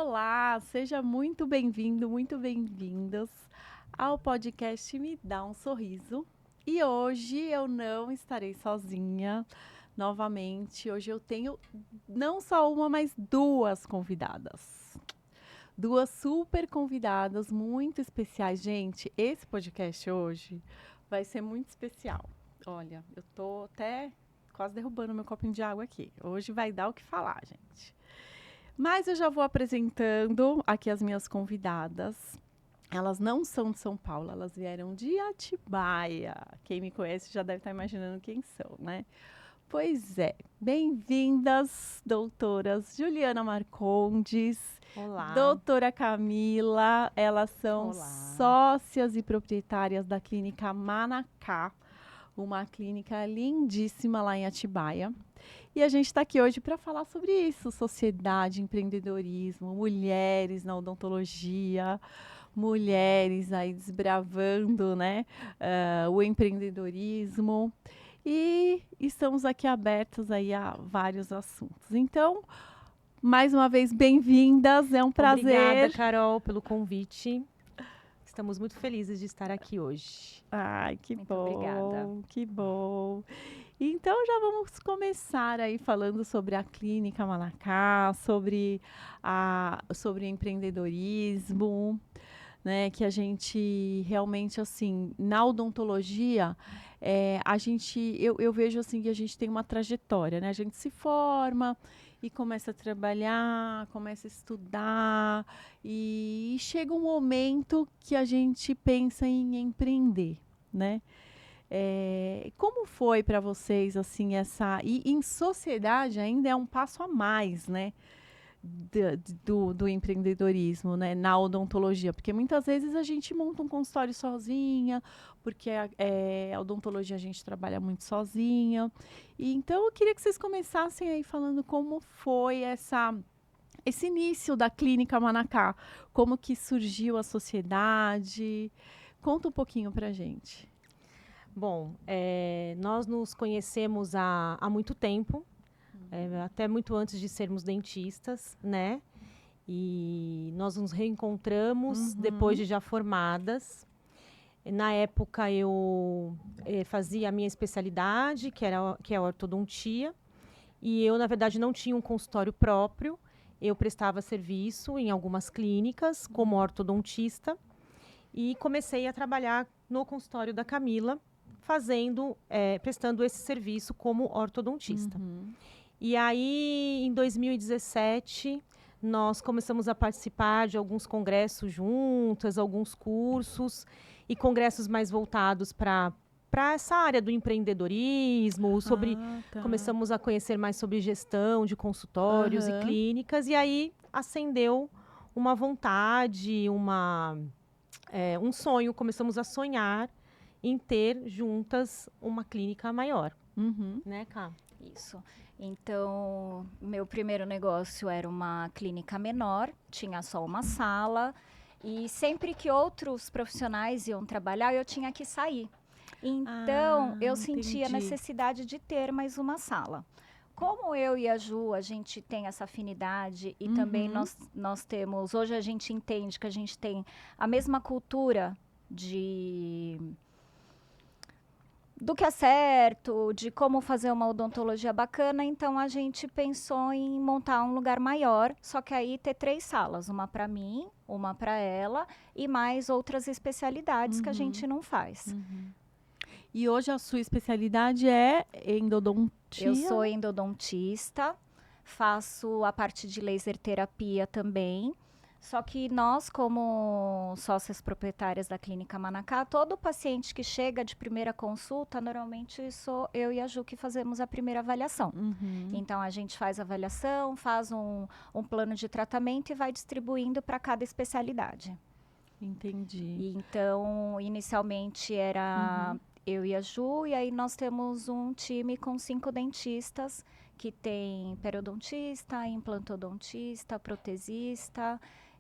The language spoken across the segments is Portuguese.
Olá, seja muito bem-vindo, muito bem-vindas ao podcast Me Dá um Sorriso. E hoje eu não estarei sozinha novamente. Hoje eu tenho não só uma, mas duas convidadas. Duas super convidadas muito especiais. Gente, esse podcast hoje vai ser muito especial. Olha, eu tô até quase derrubando meu copinho de água aqui. Hoje vai dar o que falar, gente. Mas eu já vou apresentando aqui as minhas convidadas. Elas não são de São Paulo, elas vieram de Atibaia. Quem me conhece já deve estar imaginando quem são, né? Pois é, bem-vindas, doutoras Juliana Marcondes, Olá. doutora Camila. Elas são Olá. sócias e proprietárias da Clínica Manacá, uma clínica lindíssima lá em Atibaia. E a gente está aqui hoje para falar sobre isso: sociedade, empreendedorismo, mulheres na odontologia, mulheres aí desbravando, né, o empreendedorismo. E estamos aqui abertos aí a vários assuntos. Então, mais uma vez, bem-vindas, é um prazer. Obrigada, Carol, pelo convite. Estamos muito felizes de estar aqui hoje. Ai, que Muito bom, obrigada. que bom. Então já vamos começar aí falando sobre a Clínica Manacá, sobre empreendedorismo, né? Que a gente realmente, assim, na odontologia, eu vejo assim que a gente tem uma trajetória, né? A gente se forma e começa a trabalhar, começa a estudar e chega um momento que a gente pensa em empreender, né? Como foi para vocês assim e em sociedade ainda é um passo a mais, né? Do empreendedorismo, né, na odontologia, porque muitas vezes a gente monta um consultório sozinha, porque a odontologia a gente trabalha muito sozinha. E então eu queria que vocês começassem aí falando como foi esse início da Clínica Manacá, como que surgiu a sociedade. Conta um pouquinho pra gente. Bom, nós nos conhecemos há muito tempo, até muito antes de sermos dentistas, né? E nós nos reencontramos depois de já formadas. Na época, eu fazia a minha especialidade, que é a ortodontia. E eu, na verdade, não tinha um consultório próprio. Eu prestava serviço em algumas clínicas como ortodontista. E comecei a trabalhar no consultório da Camila, prestando esse serviço como ortodontista. E aí, em 2017, nós começamos a participar de alguns congressos juntas, alguns cursos e congressos mais voltados para essa área do empreendedorismo, começamos a conhecer mais sobre gestão de consultórios e clínicas, e aí acendeu uma vontade, um sonho, começamos a sonhar em ter juntas uma clínica maior, né, Cá? Isso. Então, meu primeiro negócio era uma clínica menor, tinha só uma sala, e sempre que outros profissionais iam trabalhar, eu tinha que sair. Então, eu sentia a necessidade de ter mais uma sala. Como eu e a Ju, a gente tem essa afinidade e também nós temos, hoje a gente entende que a gente tem a mesma cultura do que é certo, de como fazer uma odontologia bacana, então a gente pensou em montar um lugar maior, só que aí ter 3 salas, uma para mim, uma para ela e mais outras especialidades que a gente não faz. E hoje a sua especialidade é endodontia? Eu sou endodontista, faço a parte de laser terapia também. Só que nós, como sócias proprietárias da Clínica Manacá, todo paciente que chega de primeira consulta, normalmente sou eu e a Ju que fazemos a primeira avaliação. Então, a gente faz a avaliação, faz um plano de tratamento e vai distribuindo para cada especialidade. Entendi. Então, inicialmente era eu e a Ju, e aí nós temos um time com 5 dentistas, que tem periodontista, implantodontista, protesista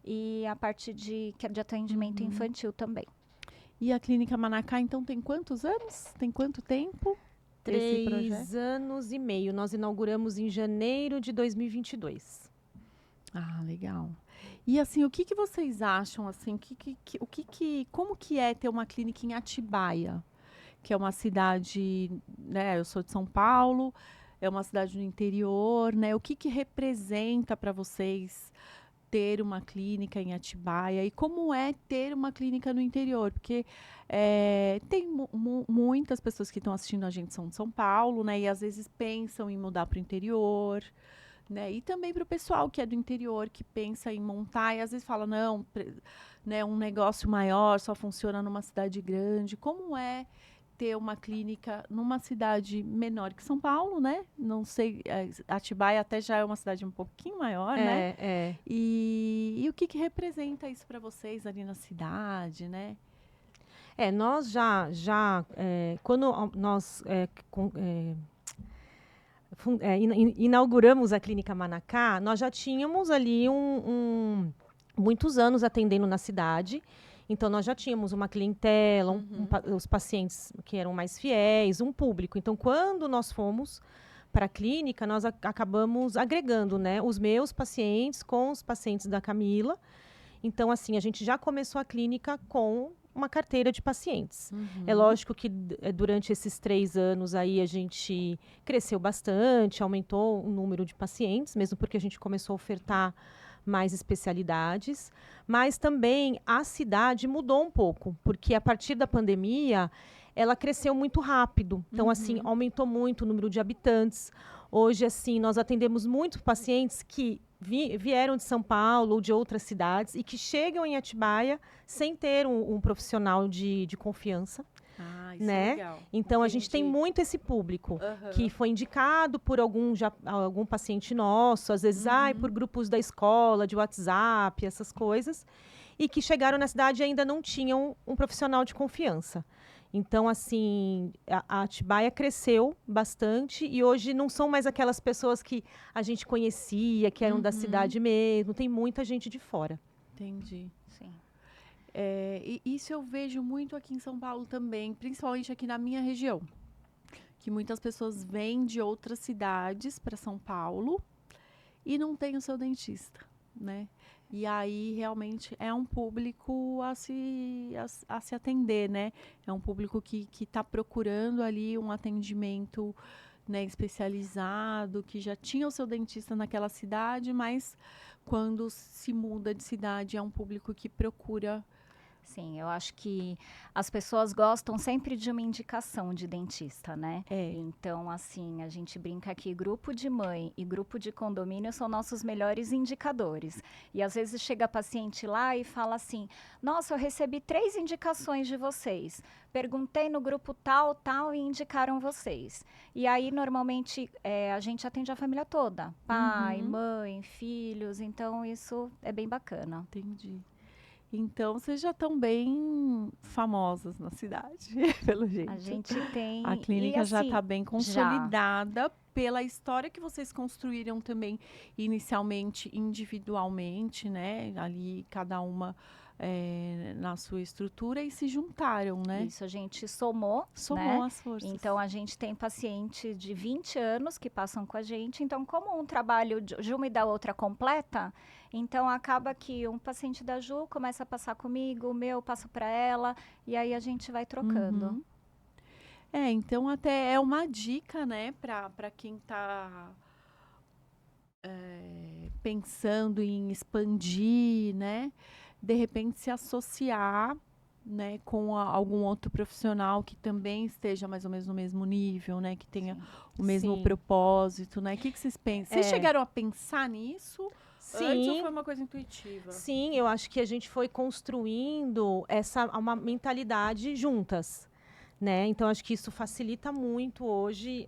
e a parte de atendimento infantil também. E a Clínica Manacá, então, tem quantos anos? Tem quanto tempo? Esse projeto? 3 anos e meio. Nós inauguramos em janeiro de 2022. Ah, legal. E assim, o que que vocês acham, assim, como que é ter uma clínica em Atibaia, que é uma cidade, né, eu sou de São Paulo, é uma cidade no interior, né? O que que representa para vocês ter uma clínica em Atibaia e como é ter uma clínica no interior? Porque tem muitas pessoas que estão assistindo a gente são de São Paulo, né? E às vezes pensam em mudar para o interior, né? E também para o pessoal que é do interior, que pensa em montar e às vezes fala, não, né, um negócio maior só funciona numa cidade grande. Como é ter uma clínica numa cidade menor que São Paulo, né? Não sei, Atibaia até já é uma cidade um pouquinho maior, né? E o que que representa isso para vocês ali na cidade, né? Nós quando nós inauguramos a Clínica Manacá, nós já tínhamos ali muitos anos atendendo na cidade. Então, nós já tínhamos uma clientela, os pacientes que eram mais fiéis, um público. Então, quando nós fomos para a clínica, nós acabamos agregando, né, os meus pacientes com os pacientes da Camila. Então, assim, a gente já começou a clínica com uma carteira de pacientes. É lógico que durante esses 3 anos aí a gente cresceu bastante, aumentou o número de pacientes, mesmo porque a gente começou a ofertar mais especialidades, mas também a cidade mudou um pouco, porque a partir da pandemia ela cresceu muito rápido. Então, assim, aumentou muito o número de habitantes. Hoje, assim, nós atendemos muitos pacientes que vieram de São Paulo ou de outras cidades e que chegam em Atibaia sem ter um profissional de confiança. Isso né? é legal. Então, a gente tem muito esse público que foi indicado por algum paciente nosso, às vezes por grupos da escola, de WhatsApp, essas coisas, e que chegaram na cidade e ainda não tinham um profissional de confiança. Então, assim, a Atibaia cresceu bastante e hoje não são mais aquelas pessoas que a gente conhecia, que eram da cidade mesmo, tem muita gente de fora. Entendi. Sim. E isso eu vejo muito aqui em São Paulo também, principalmente aqui na minha região. Que muitas pessoas vêm de outras cidades para São Paulo e não tem o seu dentista, né? E aí realmente é um público a se atender, né? É um público que está procurando ali um atendimento, né, especializado, que já tinha o seu dentista naquela cidade, mas quando se muda de cidade é um público que procura. Sim, eu acho que as pessoas gostam sempre de uma indicação de dentista, né? Então, assim, a gente brinca que grupo de mãe e grupo de condomínio são nossos melhores indicadores. E às vezes chega paciente lá e fala assim, nossa, eu recebi 3 indicações de vocês. Perguntei no grupo tal e indicaram vocês. E aí, normalmente, a gente atende a família toda. Pai, mãe, filhos. Então, isso é bem bacana. Entendi. Então, vocês já estão bem famosas na cidade, pelo jeito. A gente tem... A clínica já assim, está bem consolidada pela história que vocês construíram também, inicialmente, individualmente, né? Ali, cada uma na sua estrutura e se juntaram, né? Isso, a gente somou, Somou né? as forças. Então, a gente tem paciente de 20 anos que passam com a gente. Então, como um trabalho de uma e da outra completa, então acaba que um paciente da Ju começa a passar comigo, o meu passa para ela, e aí a gente vai trocando. Então até é uma dica, né, para quem está pensando em expandir, né, de repente se associar, né, com algum outro profissional que também esteja mais ou menos no mesmo nível, né, que tenha o mesmo propósito, né? O que vocês pensam? Vocês chegaram a pensar nisso? Antes ou foi uma coisa intuitiva? Sim, eu acho que a gente foi construindo uma mentalidade juntas, né? Então, acho que isso facilita muito hoje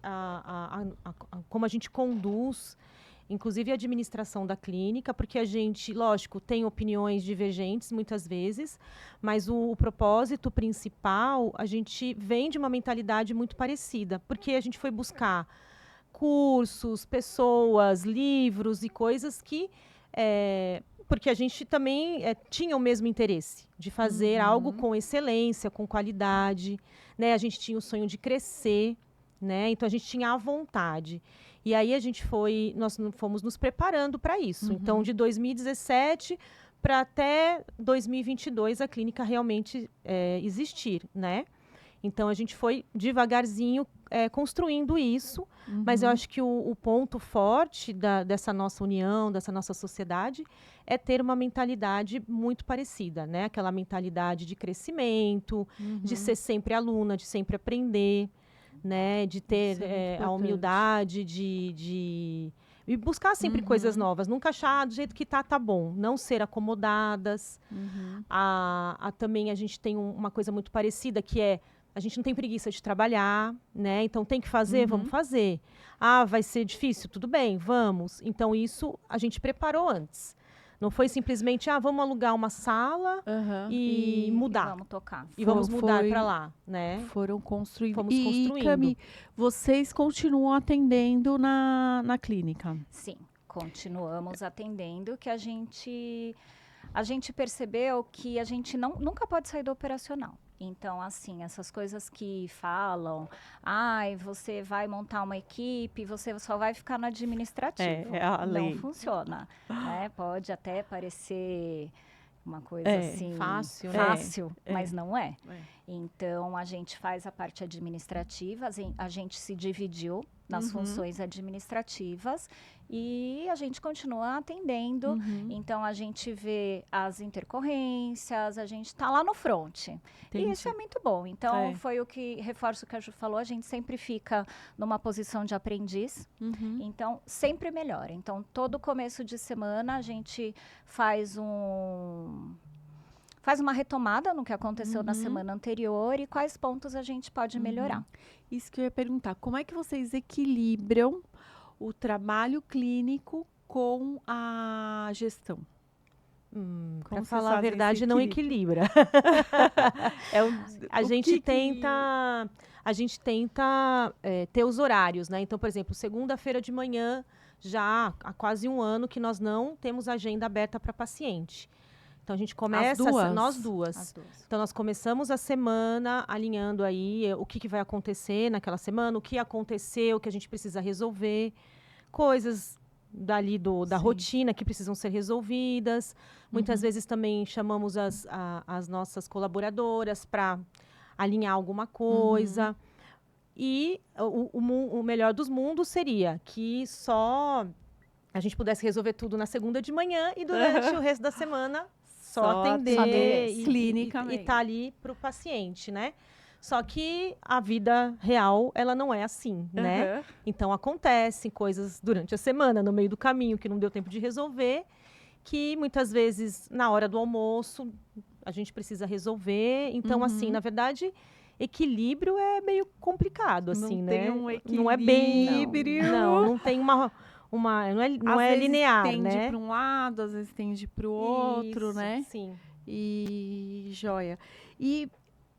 como a gente conduz, inclusive a administração da clínica, porque a gente, lógico, tem opiniões divergentes muitas vezes, mas o propósito principal, a gente vem de uma mentalidade muito parecida, porque a gente foi buscar cursos, pessoas, livros e coisas que... porque a gente também tinha o mesmo interesse de fazer algo com excelência, com qualidade, né? A gente tinha o sonho de crescer, né? Então a gente tinha a vontade. E aí nós fomos nos preparando para isso. Então, de 2017 para até 2022 a clínica realmente existir, né? Então, a gente foi devagarzinho construindo isso, mas eu acho que o ponto forte dessa nossa união, dessa nossa sociedade, é ter uma mentalidade muito parecida, né? Aquela mentalidade de crescimento, de ser sempre aluna, de sempre aprender, né? De ter Isso é muito a importante. humildade e buscar sempre coisas novas. Nunca achar do jeito que tá bom. Não ser acomodadas. Também a gente tem uma coisa muito parecida, que é a gente não tem preguiça de trabalhar, né? Então tem que fazer, vamos fazer. Ah, vai ser difícil? Tudo bem, vamos. Então isso a gente preparou antes. Não foi simplesmente, vamos alugar uma sala e mudar. E vamos tocar. E vamos mudar para lá, né? Foram construindo. Fomos E, construindo. Cami, vocês continuam atendendo na clínica? Sim, continuamos atendendo, que a gente percebeu que a gente nunca pode sair do operacional. Então, assim, essas coisas que falam, você vai montar uma equipe, você só vai ficar no administrativo. É a lei. Não funciona. Né? Pode até parecer uma coisa assim fácil, mas não é. Então, a gente faz a parte administrativa, a gente se dividiu nas funções administrativas e a gente continua atendendo. Então, a gente vê as intercorrências, a gente está lá no front. Entendi. E isso é muito bom. Então, foi o que, reforço o que a Ju falou, a gente sempre fica numa posição de aprendiz. Então, sempre melhora. Então, todo começo de semana, a gente faz uma retomada no que aconteceu na semana anterior e quais pontos a gente pode melhorar. Isso que eu ia perguntar. Como é que vocês equilibram o trabalho clínico com a gestão? Para falar a verdade, não equilibra. A gente tenta ter os horários, né? Então, por exemplo, segunda-feira de manhã, já há quase um ano que nós não temos agenda aberta para paciente. Então, a gente começa... Nós duas. As duas. Então, nós começamos a semana alinhando aí o que vai acontecer naquela semana, o que aconteceu, o que a gente precisa resolver, coisas dali da rotina que precisam ser resolvidas. Muitas vezes também chamamos as nossas colaboradoras para alinhar alguma coisa. E o melhor dos mundos seria que só a gente pudesse resolver tudo na segunda de manhã e durante o resto da semana só atender clinicamente. E tá ali para o paciente, né? Só que a vida real, ela não é assim, né? Então, acontecem coisas durante a semana, no meio do caminho, que não deu tempo de resolver, que muitas vezes, na hora do almoço, a gente precisa resolver. Então, assim, na verdade, equilíbrio é meio complicado, assim, né? Tem um equilíbrio. Não é bem... Não tem não é linear, né? Às vezes tende para um lado, às vezes tende para o outro, né? Sim. E joia. E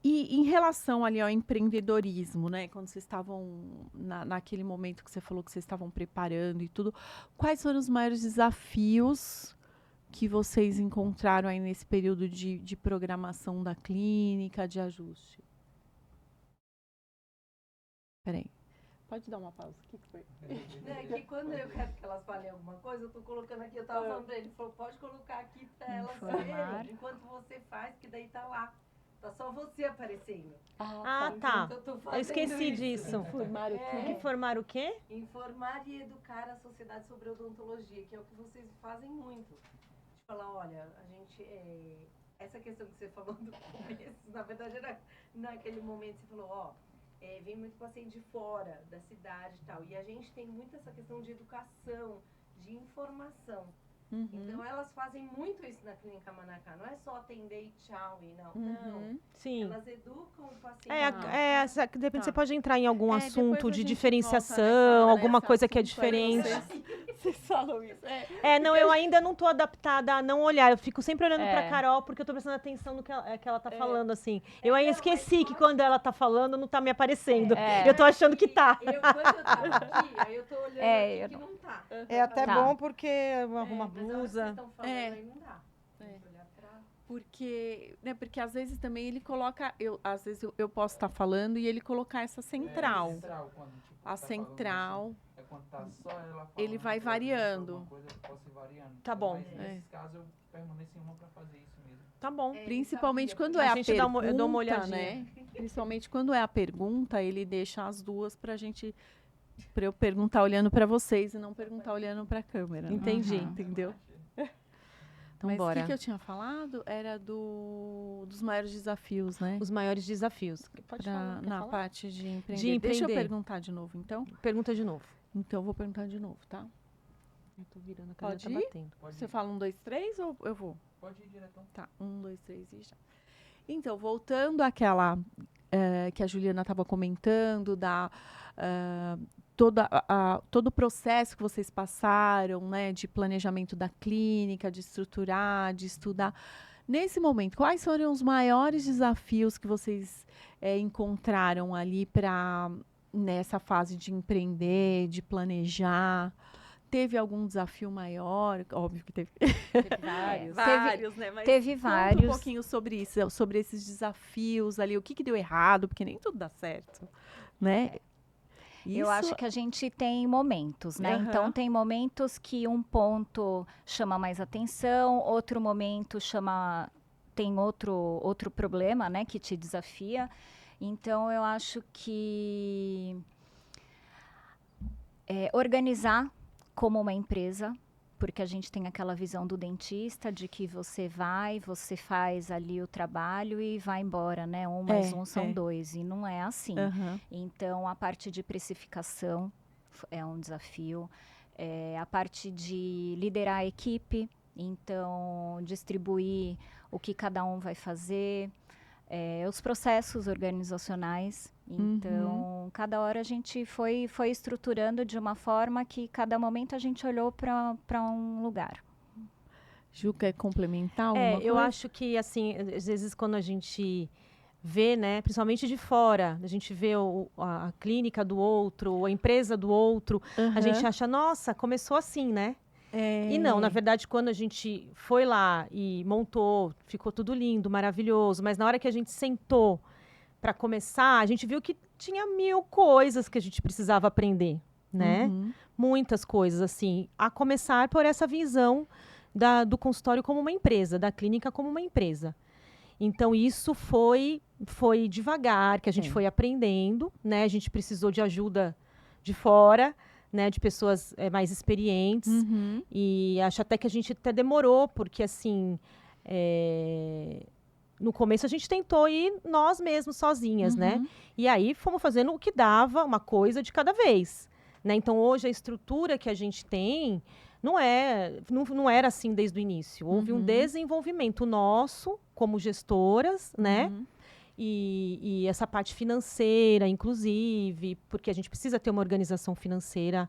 em relação ali ao empreendedorismo, né? Quando vocês estavam naquele momento que você falou que vocês estavam preparando e tudo, quais foram os maiores desafios que vocês encontraram aí nesse período de programação da clínica, de ajuste? Peraí. Pode dar uma pausa. O que foi? É que quando eu quero que elas falem alguma coisa, eu tô colocando aqui, eu tava falando pra ele, falou, pode colocar aqui pra elas verem, enquanto você faz, que daí tá lá. Tá só você aparecendo. Tá. Eu esqueci disso. Informar o quê? Informar o quê? Informar e educar a sociedade sobre odontologia, que é o que vocês fazem muito. De falar, olha, a gente... essa questão que você falou do começo, na verdade era naquele momento que você falou, vem muito paciente de fora da cidade e tal. E a gente tem muito essa questão de educação, de informação. Então, elas fazem muito isso na Clínica Manacá. Não é só atender e tchau e não. Sim. Elas educam o paciente. De repente você pode entrar em algum assunto depois a de gente diferenciação, alguma coisa que é diferente. Vocês falam isso. Eu ainda não tô adaptada a não olhar. Eu fico sempre olhando pra Carol, porque eu tô prestando atenção no que ela tá falando, assim. Eu aí esqueci que quando ela tá falando, não tá me aparecendo. Eu tô achando que tá. Quando eu tava aqui, aí eu tô olhando aqui que não tá. É até bom porque arruma Mas a hora que vocês blusa. estão falando aí não dá. Olhar pra... Porque às vezes também ele coloca, às vezes eu posso estar falando e ele colocar essa central. Quando, tipo, A central. Falando, assim, quando tá só ela falando, Ele vai por exemplo, variando. alguma coisa, posso ir variando. Tá bom. Mas É. nesses casos eu permaneço em uma pra fazer isso mesmo. Tá bom. Principalmente quando A é a gente dá pergunta, eu dou uma olhadinha. né? Principalmente quando é a pergunta, ele deixa as duas pra eu perguntar olhando pra vocês e não perguntar olhando pra câmera. né? Entendi. Entendeu? Então, Mas o bora. que eu tinha falado era dos maiores desafios, né? Os maiores desafios. Pode falar, quer Na falar? parte de empreender. Deixa eu empreender. perguntar de novo, então. Pergunta de novo. Então, eu vou perguntar de novo, tá? Eu tô virando a Pode caneta ir? batendo. Pode Você ir, fala 1, 2, 3 ou eu vou? pode ir diretão. Tá, 1, 2, 3 e já. Então, voltando àquela que a Juliana estava comentando, todo o processo que vocês passaram, né, de planejamento da clínica, de estruturar, de estudar. Nesse momento, quais foram os maiores desafios que vocês encontraram ali nessa fase de empreender, de planejar? Teve algum desafio maior? Óbvio que teve. Vários. Vários, né? Mas Teve conta um vários. pouquinho sobre isso, sobre esses desafios ali, o que deu errado, porque nem tudo dá certo, né? Eu acho que a gente tem momentos, né? Aham. Então, tem momentos que um ponto chama mais atenção, outro momento tem outro problema, né? Que te desafia. Então, eu acho que organizar como uma empresa, porque a gente tem aquela visão do dentista de que você faz ali o trabalho e vai embora, né? 1 mais 1 são 2, e não é assim. Aham. Então, a parte de precificação é um desafio. A parte de liderar a equipe, então, distribuir o que cada um vai fazer. Os processos organizacionais. Então, cada hora a gente foi estruturando de uma forma que cada momento a gente olhou para um lugar. Ju, quer complementar alguma coisa? Eu acho que, assim, às vezes quando a gente vê, né, principalmente de fora, a gente vê a clínica do outro, a empresa do outro, a gente acha, nossa, começou assim, né? E não, na verdade, quando a gente foi lá e montou, ficou tudo lindo, maravilhoso, mas na hora que a gente sentou para começar, a gente viu que tinha 1000 coisas que a gente precisava aprender, né? Uhum. Muitas coisas, assim, a começar por essa visão do consultório como uma empresa, da clínica como uma empresa. Então, isso foi devagar, que a gente foi aprendendo, né? A gente precisou de ajuda de fora, né, de pessoas mais experientes. Uhum. E acho até que a gente até demorou, porque, assim, no começo a gente tentou ir nós mesmos, sozinhas, né? E aí fomos fazendo o que dava, uma coisa de cada vez, né? Então, hoje, a estrutura que a gente tem não era assim desde o início. Houve um desenvolvimento nosso, como gestoras, né? E essa parte financeira, inclusive, porque a gente precisa ter uma organização financeira,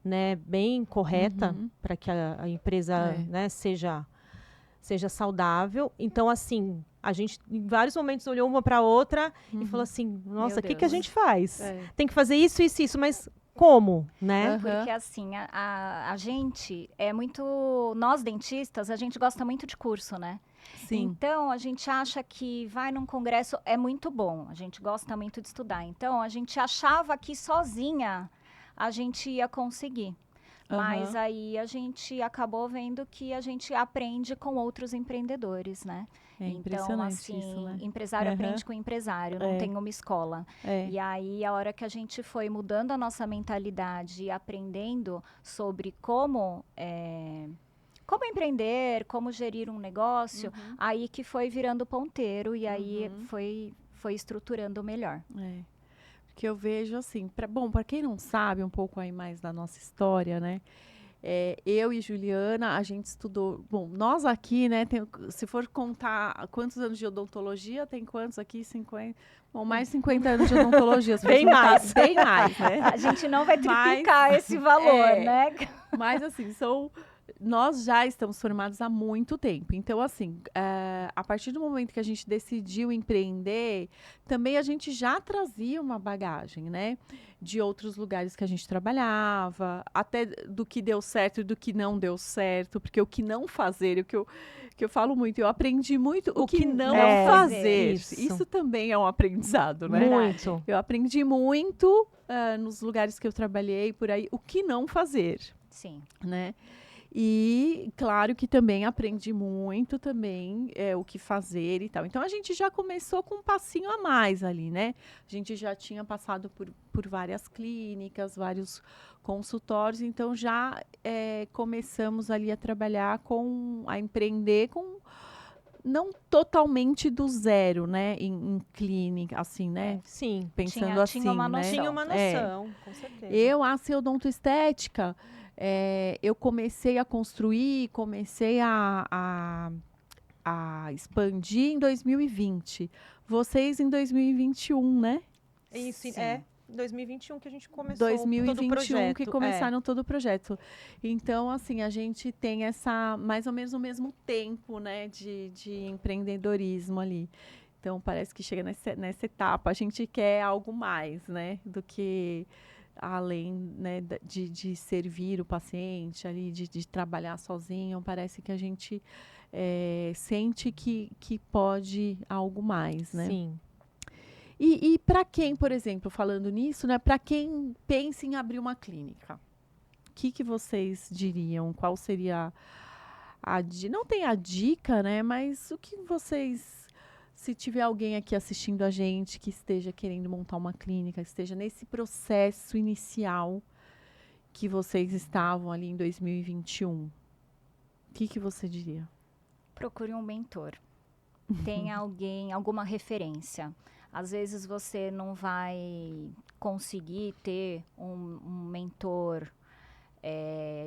né, bem correta para que a empresa né, seja saudável. Então, assim, a gente em vários momentos olhou uma para a outra e falou assim, nossa, o que a gente faz? Tem que fazer isso, isso, isso, mas como, né? Porque, assim, a gente é muito... Nós, dentistas, a gente gosta muito de curso, né? Sim. Então, a gente acha que vai num congresso é muito bom. A gente gosta muito de estudar. Então, a gente achava que sozinha a gente ia conseguir. Mas aí a gente acabou vendo que a gente aprende com outros empreendedores, né? É então, impressionante assim, isso, né? empresário aprende com empresário, não tem uma escola. E aí, a hora que a gente foi mudando a nossa mentalidade e aprendendo sobre como empreender, como gerir um negócio, aí que foi virando ponteiro e aí foi estruturando melhor. Porque eu vejo assim, para quem não sabe um pouco aí mais da nossa história, né? Eu e Juliana, a gente estudou... Bom, nós aqui, né, se for contar quantos anos de odontologia, tem quantos aqui? 50? Bom, mais de 50 anos de odontologia. Bem mais. Bem mais, né? A gente não vai triplicar esse valor, né? Mas, assim, são nós já estamos formados há muito tempo. Então, assim, a partir do momento que a gente decidiu empreender, também a gente já trazia uma bagagem, né? De outros lugares que a gente trabalhava, até do que deu certo e do que não deu certo, porque o que não fazer, que eu falo muito, eu aprendi muito o que não fazer. Isso também é um aprendizado, né? Muito. Eu aprendi muito nos lugares que eu trabalhei por aí, o que não fazer, Sim. né? E claro que também aprendi muito também o que fazer e tal. Então a gente já começou com um passinho a mais ali, né? A gente já tinha passado por várias clínicas, vários consultórios, então já começamos ali a trabalhar a empreender com não totalmente do zero, né? Em clínica, assim, né? Sim. Pensando assim, tinha uma né? noção. Tinha uma noção, com certeza. Eu, a odontoestética, eu comecei a construir, comecei a expandir em 2020. Vocês em 2021, né? Isso, Sim. em 2021 que a gente começou todo o 2021 projeto. que começaram todo o projeto. Então, assim, a gente tem mais ou menos o mesmo tempo, né, de empreendedorismo ali. Então, parece que chega nessa etapa, a gente quer algo mais, né, do que além, né, de servir o paciente ali, de trabalhar sozinho. Parece que a gente sente que pode algo mais, né? Sim. E para quem, por exemplo, falando nisso, né, para quem pensa em abrir uma clínica, o que vocês diriam? Qual seria não tem a dica, né, mas o que vocês, se tiver alguém aqui assistindo a gente que esteja querendo montar uma clínica, esteja nesse processo inicial que vocês estavam ali em 2021, o que você diria? Procure um mentor. Tenha alguma referência. Às vezes você não vai conseguir ter um mentor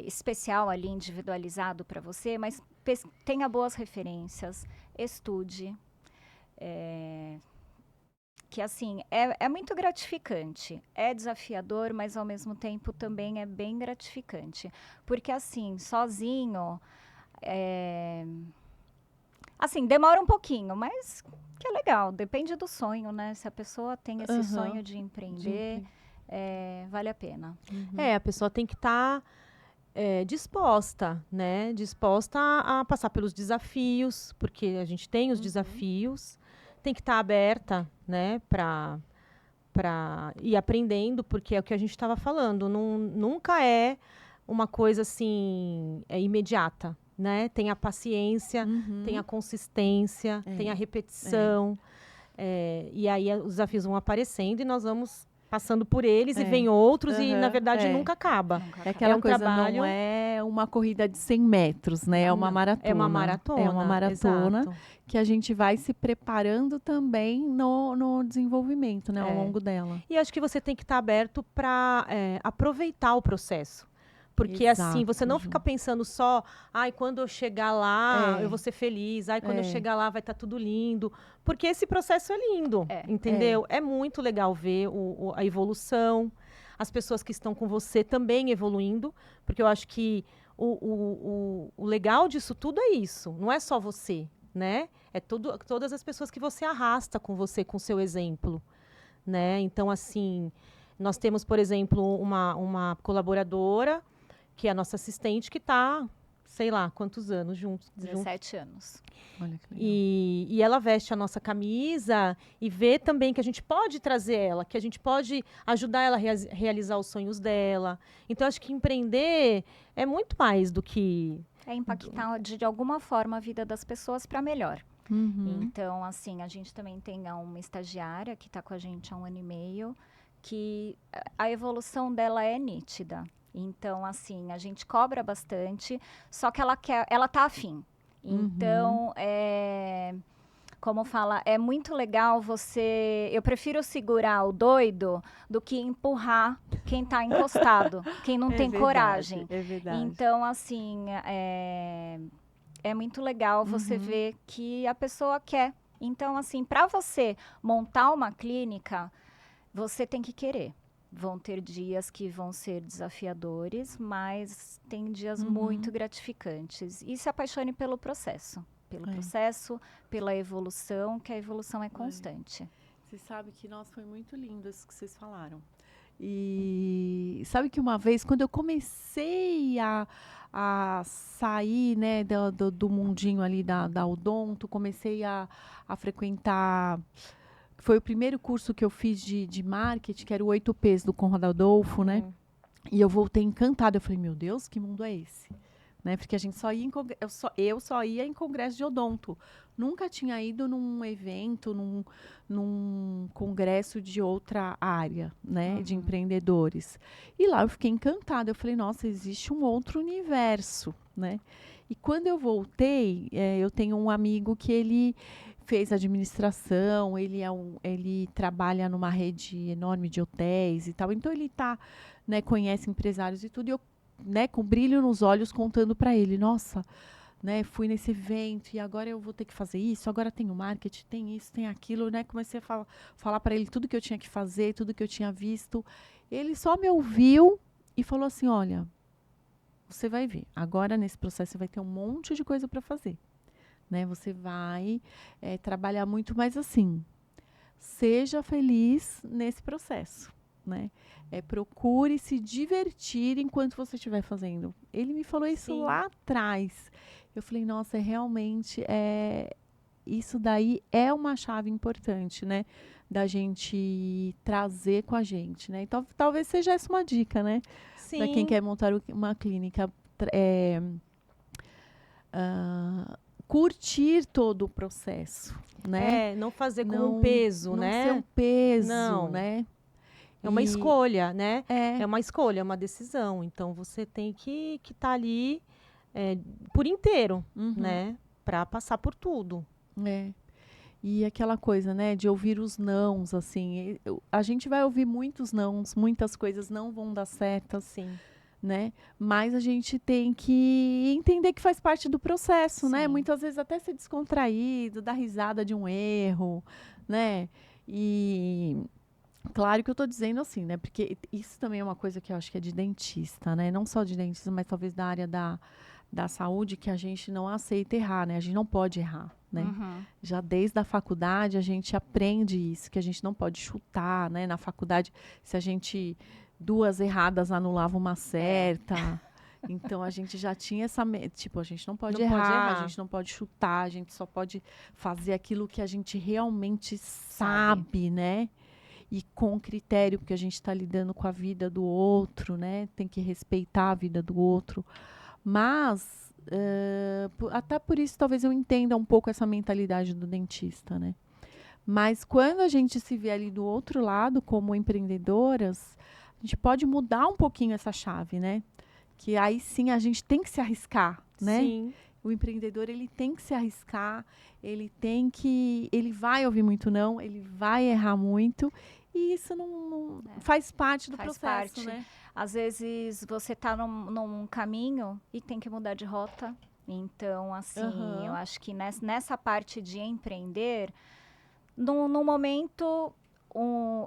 especial ali, individualizado para você, mas tenha boas referências, estude. Que assim, é muito gratificante. É desafiador, mas ao mesmo tempo também é bem gratificante. Porque assim, sozinho, assim, demora um pouquinho, mas que é legal. Depende do sonho, né? Se a pessoa tem esse sonho de empreender, vale a pena. A pessoa tem que estar disposta, né? Disposta a passar pelos desafios, porque a gente tem os desafios. Tem que estar aberta, né? Para ir aprendendo, porque é o que a gente estava falando. Nunca é uma coisa assim imediata, né? Tem a paciência, tem a consistência, tem a repetição. E aí os desafios vão aparecendo e nós vamos passando por eles e vem outros e, na verdade, nunca acaba. É aquela um coisa, trabalho... não é uma corrida de 100 metros, né? É uma maratona. É uma maratona. É uma maratona exato. que a gente vai se preparando também no desenvolvimento, né? Ao longo dela. E acho que você tem que estar aberto para aproveitar o processo. Porque assim, você não fica pensando só, quando eu chegar lá, eu vou ser feliz, quando eu chegar lá vai estar tudo lindo. Porque esse processo é lindo, entendeu? É muito legal ver a evolução, as pessoas que estão com você também evoluindo, porque eu acho que o legal disso tudo é isso, não é só você, né? É todas as pessoas que você arrasta com você, com o seu exemplo, né? Então, assim, nós temos, por exemplo, uma colaboradora, que é a nossa assistente, que está, sei lá, quantos anos juntos? 17 anos. Olha que legal. E ela veste a nossa camisa e vê também que a gente pode trazer ela, que a gente pode ajudar ela a realizar os sonhos dela. Então, acho que empreender é muito mais do que... É impactar de alguma forma a vida das pessoas para melhor. Então, assim, a gente também tem uma estagiária que está com a gente há 1 ano e meio, que a evolução dela é nítida. Então, assim, a gente cobra bastante, só que ela tá afim. Então, como fala, é muito legal eu prefiro segurar o doido do que empurrar quem tá encostado, quem não tem coragem. É verdade. Então, assim, é muito legal você ver que a pessoa quer. Então, assim, para você montar uma clínica, você tem que querer. Vão ter dias que vão ser desafiadores, mas tem dias muito gratificantes. E se apaixone pelo processo. Pelo processo, pela evolução, que a evolução é constante. Você sabe que, nossa, foi muito lindo isso que vocês falaram. E sabe que uma vez, quando eu comecei a sair, né, do mundinho ali da odonto, comecei a frequentar. Foi o primeiro curso que eu fiz de marketing, que era o 8Ps do Conrado Adolfo, né? E eu voltei encantada. Eu falei, meu Deus, que mundo é esse? Né? Porque a gente só ia eu só ia em congresso de odonto. Nunca tinha ido num evento, num congresso de outra área, né? De empreendedores. E lá eu fiquei encantada. Eu falei, nossa, existe um outro universo, né? E quando eu voltei, eu tenho um amigo que ele fez administração, ele trabalha numa rede enorme de hotéis e tal. Então ele né, conhece empresários e tudo. E eu, né, com brilho nos olhos, contando para ele, nossa, né, fui nesse evento e agora eu vou ter que fazer isso, agora tem o marketing, tem isso, tem aquilo, né? Comecei a falar para ele tudo que eu tinha que fazer, tudo que eu tinha visto. Ele só me ouviu e falou assim, olha, você vai ver, agora nesse processo você vai ter um monte de coisa para fazer. Né, você vai trabalhar muito, mas assim, seja feliz nesse processo, né? Procure se divertir enquanto você estiver fazendo. Ele me falou isso lá atrás. Eu falei, nossa, realmente isso daí é uma chave importante, né? Da gente trazer com a gente, né? Então, talvez seja essa uma dica, né? Para quem quer montar uma clínica. Curtir todo o processo, né? Não fazer como um peso, não né? Não ser um peso, não. né? É uma escolha, né? É uma escolha, é uma decisão. Então, você tem que estar ali por inteiro, né? Para passar por tudo. E aquela coisa, né? De ouvir os nãos, assim. A gente vai ouvir muitos nãos, muitas coisas não vão dar certo, Sim. Né? Mas a gente tem que entender que faz parte do processo, né? Muitas vezes até ser descontraído, dar risada de um erro, né? E claro que eu estou dizendo assim, né? Porque isso também é uma coisa que eu acho que é de dentista, né? Não só de dentista, mas talvez da área da saúde, que a gente não aceita errar, né? A gente não pode errar, né? Já desde a faculdade a gente aprende isso, que a gente não pode chutar, né? Na faculdade, se a gente 2 erradas anulava uma certa. Então, a gente já tinha essa... Tipo, a gente não pode errar, a gente não pode chutar, a gente só pode fazer aquilo que a gente realmente sabe, né? E com critério, porque a gente está lidando com a vida do outro, né? Tem que respeitar a vida do outro. Mas, até por isso, talvez eu entenda um pouco essa mentalidade do dentista, né? Mas quando a gente se vê ali do outro lado, como empreendedoras, a gente pode mudar um pouquinho essa chave, né? Que aí sim a gente tem que se arriscar, né? Sim. O empreendedor, ele tem que se arriscar, ele vai ouvir muito não, ele vai errar muito, e isso não faz parte do processo, né? Às vezes você está num caminho e tem que mudar de rota. Então, assim, eu acho que nessa parte de empreender, no momento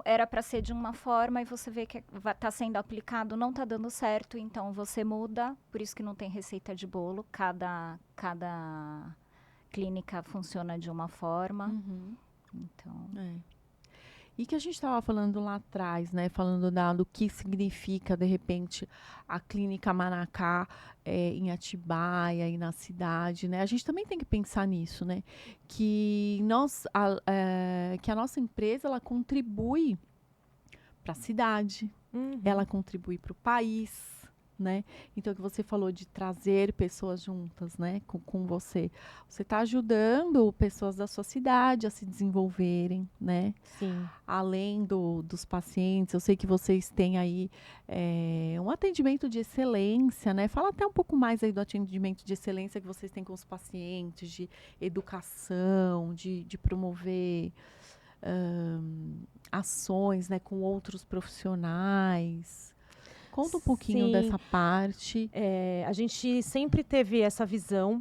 era para ser de uma forma e você vê que está sendo aplicado, não está dando certo, então você muda. Por isso que não tem receita de bolo. Cada clínica funciona de uma forma. Então... E que a gente estava falando lá atrás, né? Falando do que significa, de repente, a Clínica Manacá em Atibaia e na cidade, né? A gente também tem que pensar nisso, né? Que a nossa empresa, ela contribui para a cidade, ela contribui para o país, né? Então, que você falou de trazer pessoas juntas, né? Com você. Você está ajudando pessoas da sua cidade a se desenvolverem, né? Sim. Além dos pacientes, eu sei que vocês têm aí um atendimento de excelência, né? Fala até um pouco mais aí do atendimento de excelência que vocês têm com os pacientes, de educação, de promover ações, né? Com outros profissionais. Conta um pouquinho dessa parte. A gente sempre teve essa visão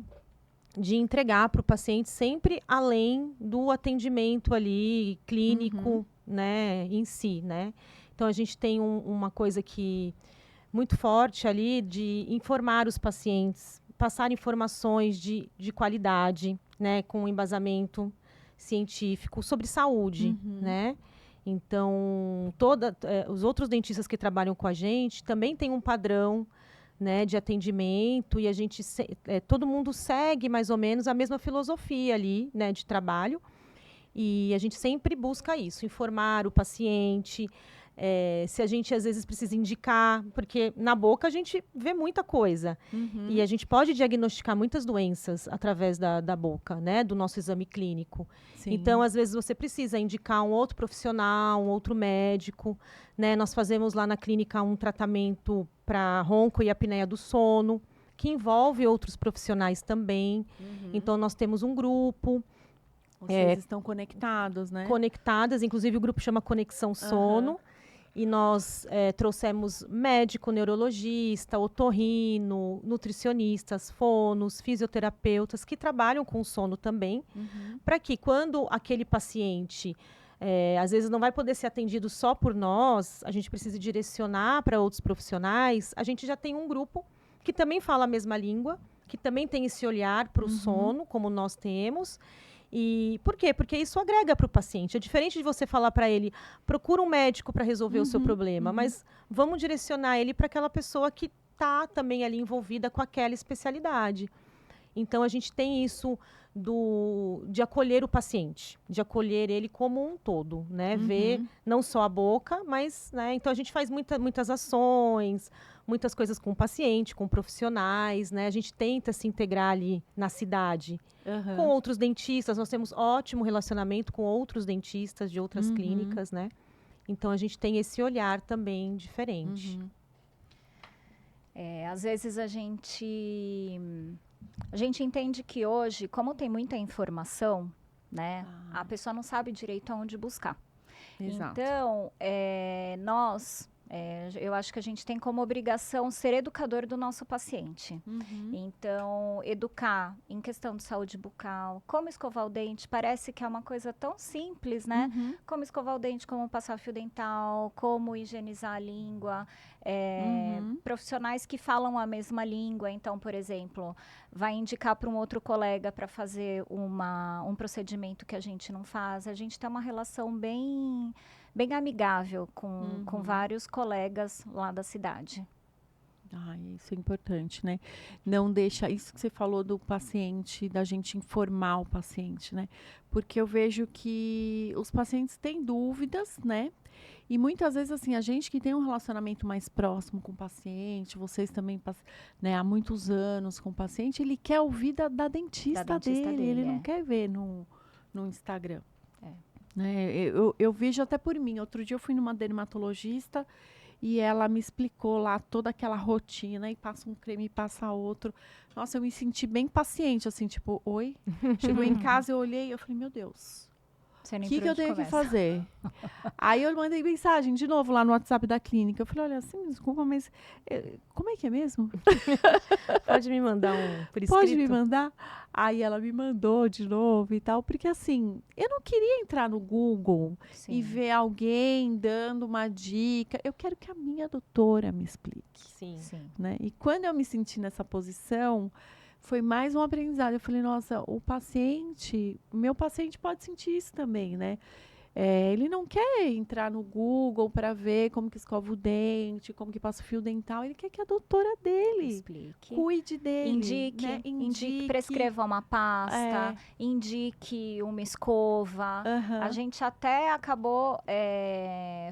de entregar para o paciente sempre além do atendimento ali clínico, né, em si, né? Então, a gente tem uma coisa que muito forte ali de informar os pacientes, passar informações de qualidade, né, com embasamento científico sobre saúde, né? Então, os outros dentistas que trabalham com a gente também têm um padrão, né, de atendimento e a gente todo mundo segue mais ou menos a mesma filosofia ali, né, de trabalho. E a gente sempre busca isso, informar o paciente, se a gente às vezes precisa indicar, porque na boca a gente vê muita coisa. E a gente pode diagnosticar muitas doenças através da boca, né, do nosso exame clínico. Sim. Então, às vezes, você precisa indicar um outro profissional, um outro médico. Né? Nós fazemos lá na clínica um tratamento para ronco e apneia do sono, que envolve outros profissionais também. Então, nós temos um grupo. Vocês estão conectados, né? Conectadas, inclusive o grupo chama Conexão Sono. E nós trouxemos médico, neurologista, otorrino, nutricionistas, fonos, fisioterapeutas que trabalham com sono também, para que quando aquele paciente, às vezes não vai poder ser atendido só por nós, a gente precisa direcionar para outros profissionais, a gente já tem um grupo que também fala a mesma língua, que também tem esse olhar para o sono, como nós temos. E por quê? Porque isso agrega para o paciente. É diferente de você falar para ele, procura um médico para resolver o seu problema, mas vamos direcionar ele para aquela pessoa que está também ali envolvida com aquela especialidade. Então, a gente tem isso de acolher o paciente, de acolher ele como um todo, né? Ver não só a boca, mas, né? Então, a gente faz muitas ações, muitas coisas com o paciente, com profissionais, né? A gente tenta se integrar ali na cidade. Com outros dentistas, nós temos ótimo relacionamento com outros dentistas de outras clínicas, né? Então, a gente tem esse olhar também diferente. Às vezes a gente entende que hoje, como tem muita informação, né? A pessoa não sabe direito aonde buscar. Exato. Então, nós... eu acho que a gente tem como obrigação ser educador do nosso paciente. Então, educar em questão de saúde bucal, como escovar o dente, parece que é uma coisa tão simples, né? Como escovar o dente, como passar fio dental, como higienizar a língua. Profissionais que falam a mesma língua, então, por exemplo, vai indicar para um outro colega para fazer um procedimento que a gente não faz. A gente tem uma relação bem amigável com vários colegas lá da cidade. Isso é importante, né? Não deixa isso que você falou do paciente, da gente informar o paciente, né? Porque eu vejo que os pacientes têm dúvidas, né? E muitas vezes, assim, a gente que tem um relacionamento mais próximo com o paciente, vocês também, né, há muitos anos com o paciente, ele quer ouvir da dentista dele, ele não quer ver no Instagram. Né? Eu vejo até por mim. Outro dia eu fui numa dermatologista e ela me explicou lá toda aquela rotina e passa um creme e passa outro. Nossa, eu me senti bem paciente, assim, tipo, oi? Chegou em casa, eu olhei e eu falei, meu Deus, o que eu tenho que fazer? Aí eu mandei mensagem de novo lá no WhatsApp da clínica. Eu falei, olha, assim, desculpa, mas como é que é mesmo? Pode me mandar por escrito? Pode me mandar? Aí ela me mandou de novo e tal, porque assim, eu não queria entrar no Google e ver alguém dando uma dica. Eu quero que a minha doutora me explique. Sim. Né? E quando eu me senti nessa posição, foi mais um aprendizado. Eu falei, nossa, meu paciente pode sentir isso também, né? Ele não quer entrar no Google para ver como que escova o dente, como que passa o fio dental. Ele quer que a doutora dele explique, cuide dele. Indique, prescreva uma pasta, indique uma escova. A gente até acabou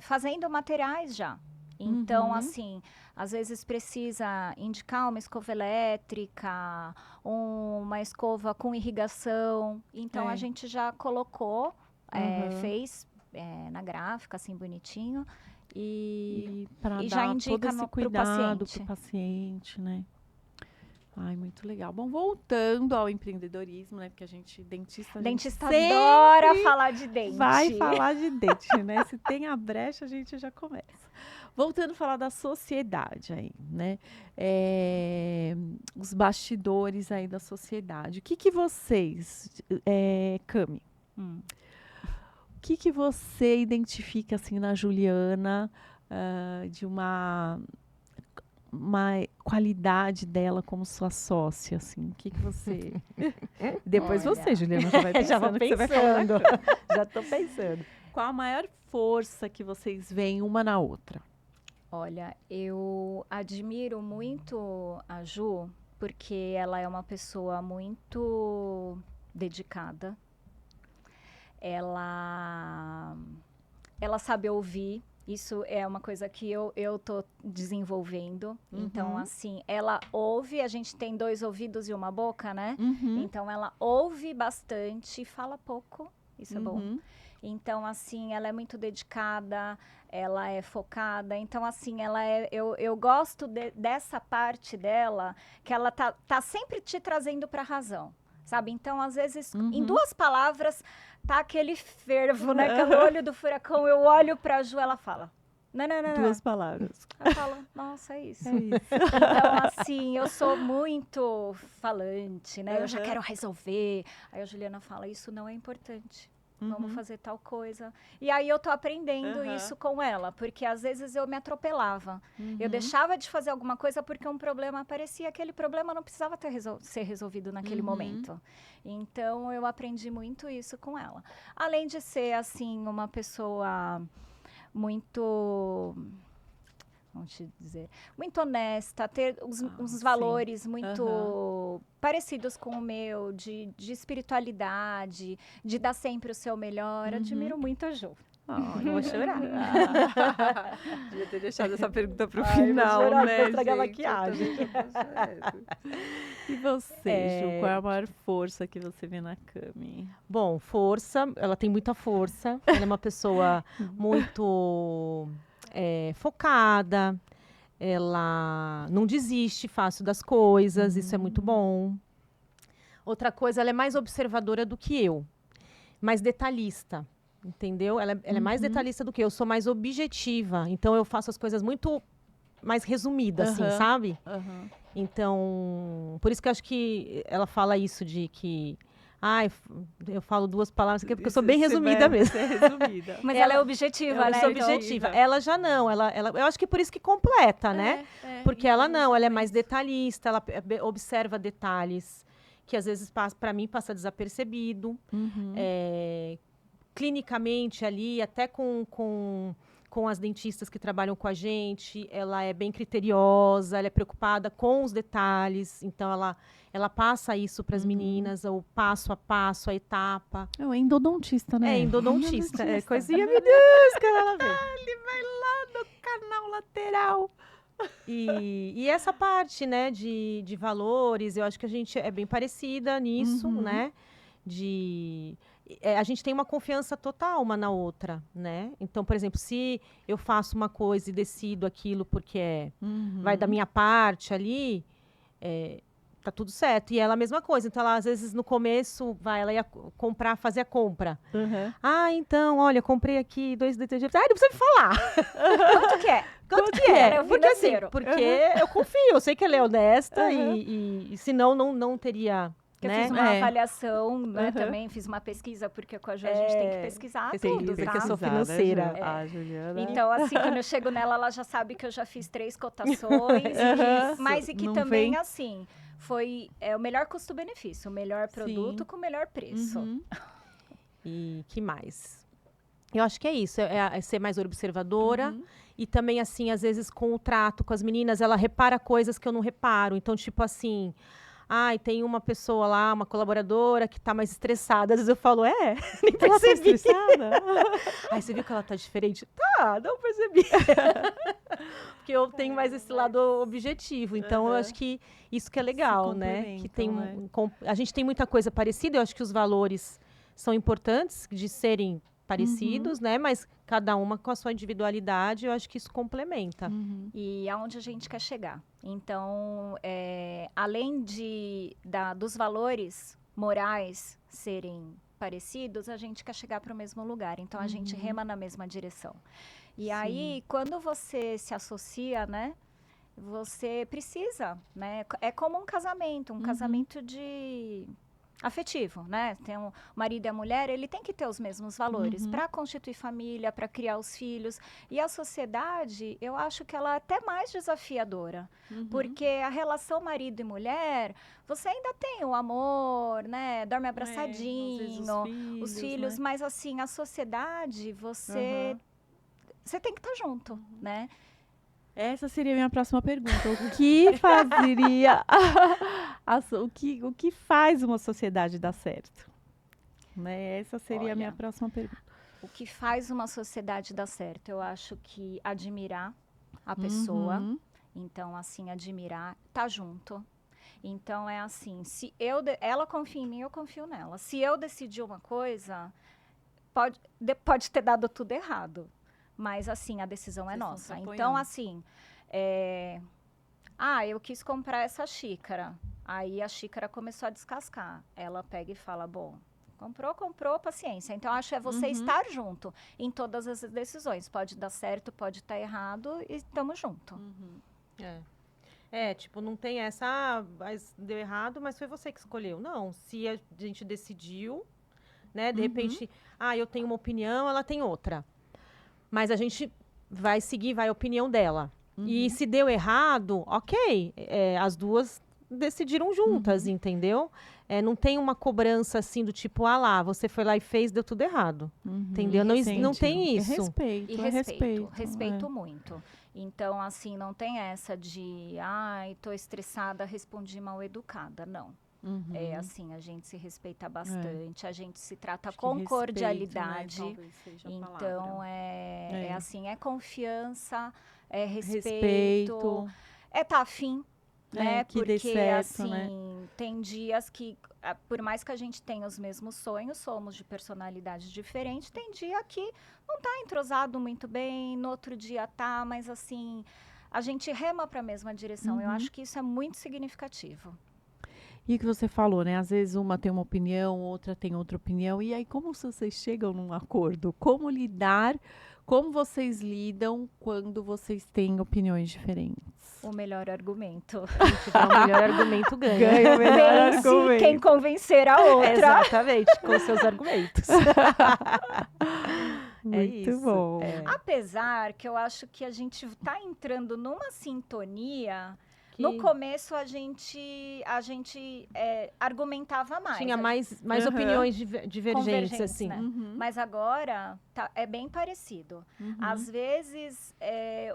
fazendo materiais já. Então, assim, às vezes precisa indicar uma escova elétrica, uma escova com irrigação. Então, a gente já colocou, fez na gráfica, assim, bonitinho. E já indica para o paciente, né? Ai, muito legal. Bom, voltando ao empreendedorismo, né? Porque dentista adora falar de dente. Vai falar de dente, né? Se tem a brecha, a gente já começa. Voltando a falar da sociedade aí, né? Os bastidores aí da sociedade. O que vocês, Cami, o que você identifica, assim, na Juliana, de uma qualidade dela como sua sócia, assim? O que você... Depois Olha. você, Juliana, já vai Já vou pensando o que você vai falar. pensando. Já tô pensando. Qual a maior força que vocês veem uma na outra? Olha, eu admiro muito a Ju, porque ela é uma pessoa muito dedicada. Ela sabe ouvir. Isso é uma coisa que eu tô desenvolvendo. Então, assim, ela ouve. A gente tem 2 ouvidos e uma boca, né? Então, ela ouve bastante e fala pouco. Isso é bom. Então, assim, ela é muito dedicada, ela é focada. Então, assim, eu gosto dessa parte dela, que ela tá sempre te trazendo para a razão, sabe? Então, às vezes, em 2 palavras, tá aquele fervo, né? Aquele olho do furacão. Eu olho pra Ju, ela fala... Não. 2 palavras. Ela fala, nossa, é isso. É isso. Então, assim, eu sou muito falante, né? Eu já quero resolver. Aí a Juliana fala, isso não é importante. Vamos fazer tal coisa. E aí eu tô aprendendo isso com ela, porque às vezes eu me atropelava. Eu deixava de fazer alguma coisa porque um problema aparecia, aquele problema não precisava ser resolvido naquele momento. Então eu aprendi muito isso com ela. Além de ser, assim, uma pessoa muito... Vamos te dizer, muito honesta, ter uns valores muito parecidos com o meu, de espiritualidade, de dar sempre o seu melhor. Admiro muito a Ju. Eu vou chorar. Devia ter deixado essa pergunta pro Ai, final, vou chorar, né, vou estragar a gente? maquiagem. Eu também tô certo. E você, Ju, qual é a maior força que você vê na Cami? Bom, força, ela tem muita força. Ela é uma pessoa muito focada. Ela não desiste fácil das coisas, isso é muito bom. Outra coisa, ela é mais observadora do que eu, mais detalhista, entendeu? Ela é mais detalhista do que eu, sou mais objetiva, então eu faço as coisas muito mais resumidas, assim, sabe? Então, por isso que eu acho que ela fala isso de que... eu falo 2 palavras aqui porque eu sou bem resumida mesmo. É resumida. Mas ela é objetiva, Eu né? sou Então- objetiva. Ela já não, eu acho que por isso que completa, né? Porque ela não, ela é mais detalhista, ela observa detalhes que às vezes para mim passa desapercebido. Clinicamente ali, até com as dentistas que trabalham com a gente, ela é bem criteriosa, ela é preocupada com os detalhes, então ela passa isso para as meninas, o passo a passo, a etapa. É o endodontista, né? É endodontista, é coisinha, meu Deus, que ela vê. Ele vai lá no canal lateral. E essa parte, né, de valores, eu acho que a gente é bem parecida nisso, né? A gente tem uma confiança total uma na outra, né? Então, por exemplo, se eu faço uma coisa e decido aquilo porque vai da minha parte ali, tá tudo certo. E ela a mesma coisa. Então, ela, às vezes, no começo, ela ia fazer a compra. Então, olha, comprei aqui 2 detergentes. Não precisa me falar. Quanto que é? Quanto que é? Era o Porque, assim, financeiro. eu confio, eu sei que ela é honesta e senão não teria... Que eu né? fiz uma avaliação, né, também, fiz uma pesquisa, porque com a Ju a gente tem que pesquisar tudo, que tá? eu sou financeira. A Juliana. Então, assim, quando eu chego nela, ela já sabe que eu já fiz 3 cotações, mas e que Não também, vem- assim, foi o melhor custo-benefício, o melhor produto com o melhor preço. E que mais? Eu acho que é isso, é ser mais observadora e também, assim, às vezes com o trato com as meninas, ela repara coisas que eu não reparo. Então, tipo assim, tem uma pessoa lá, uma colaboradora que tá mais estressada. Às vezes eu falo, nem Ela tá percebi. estressada? Você viu que ela tá diferente? Tá, não percebi. Porque eu tenho mais esse lado objetivo. Então, eu acho que isso que é legal, né? Que tem a gente tem muita coisa parecida. Eu acho que os valores são importantes de serem parecidos, né? Mas cada uma com a sua individualidade, eu acho que isso complementa. E aonde a gente quer chegar. Então, além dos valores morais serem parecidos, a gente quer chegar para o mesmo lugar. Então, a gente rema na mesma direção. E aí, quando você se associa, né? Você precisa, né? É como um casamento de afetivo, né? Tem o marido e a mulher, ele tem que ter os mesmos valores para constituir família, para criar os filhos. E a sociedade, eu acho que ela é até mais desafiadora, porque a relação marido e mulher, você ainda tem o amor, né? Dorme Às vezes abraçadinho, os filhos, né? mas assim, a sociedade, você tem que estar junto, né? Essa seria a minha próxima pergunta. O que fazeria o que faz uma sociedade dar certo? Né? Essa seria a minha Olha, próxima pergunta. O que faz uma sociedade dar certo? Eu acho que admirar a pessoa. Então, assim, admirar, tá junto. Então, é assim, se ela confia em mim, eu confio nela. Se eu decidir uma coisa, pode ter dado tudo errado. Mas, assim, a decisão é Vocês estão nossa. se apoiando. Então, assim, eu quis comprar essa xícara. Aí a xícara começou a descascar. Ela pega e fala, bom, comprou, paciência. Então, acho que é você estar junto em todas as decisões. Pode dar certo, pode estar errado e estamos junto. Tipo, não tem essa, mas deu errado, mas foi você que escolheu. Não, se a gente decidiu, né, de repente, eu tenho uma opinião, ela tem outra. Mas a gente vai seguir, vai a opinião dela. E se deu errado, ok, as duas decidiram juntas, entendeu? Não tem uma cobrança assim do tipo, você foi lá e fez, deu tudo errado. Entendeu? Não tem isso. Respeito, Respeito muito. Então, assim, não tem essa de, tô estressada, respondi mal educada. Não. É assim, a gente se respeita bastante, a gente se trata Acho que com respeito, cordialidade. né, talvez seja a Então, palavra. é assim, é confiança, é respeito, é tá afim, né? que dê Porque, certo, assim, né? tem dias que, por mais que a gente tenha os mesmos sonhos, somos de personalidades diferentes, tem dia que não tá entrosado muito bem, no outro dia tá, mas assim, a gente rema para a mesma direção. Eu acho que isso é muito significativo. E o que você falou, né? Às vezes uma tem uma opinião, outra tem outra opinião. E aí, como vocês chegam num acordo? Como vocês lidam quando vocês têm opiniões diferentes? O melhor argumento. Quem tiver o melhor argumento ganha. Ganha o melhor Vence argumento. quem convencer a outra. Exatamente, com seus argumentos. Muito isso. bom. Apesar que eu acho que a gente tá entrando numa sintonia. Que No começo a gente argumentava mais. tinha mais opiniões divergentes, Convergentes, assim. né? Mas agora é bem parecido. Às vezes,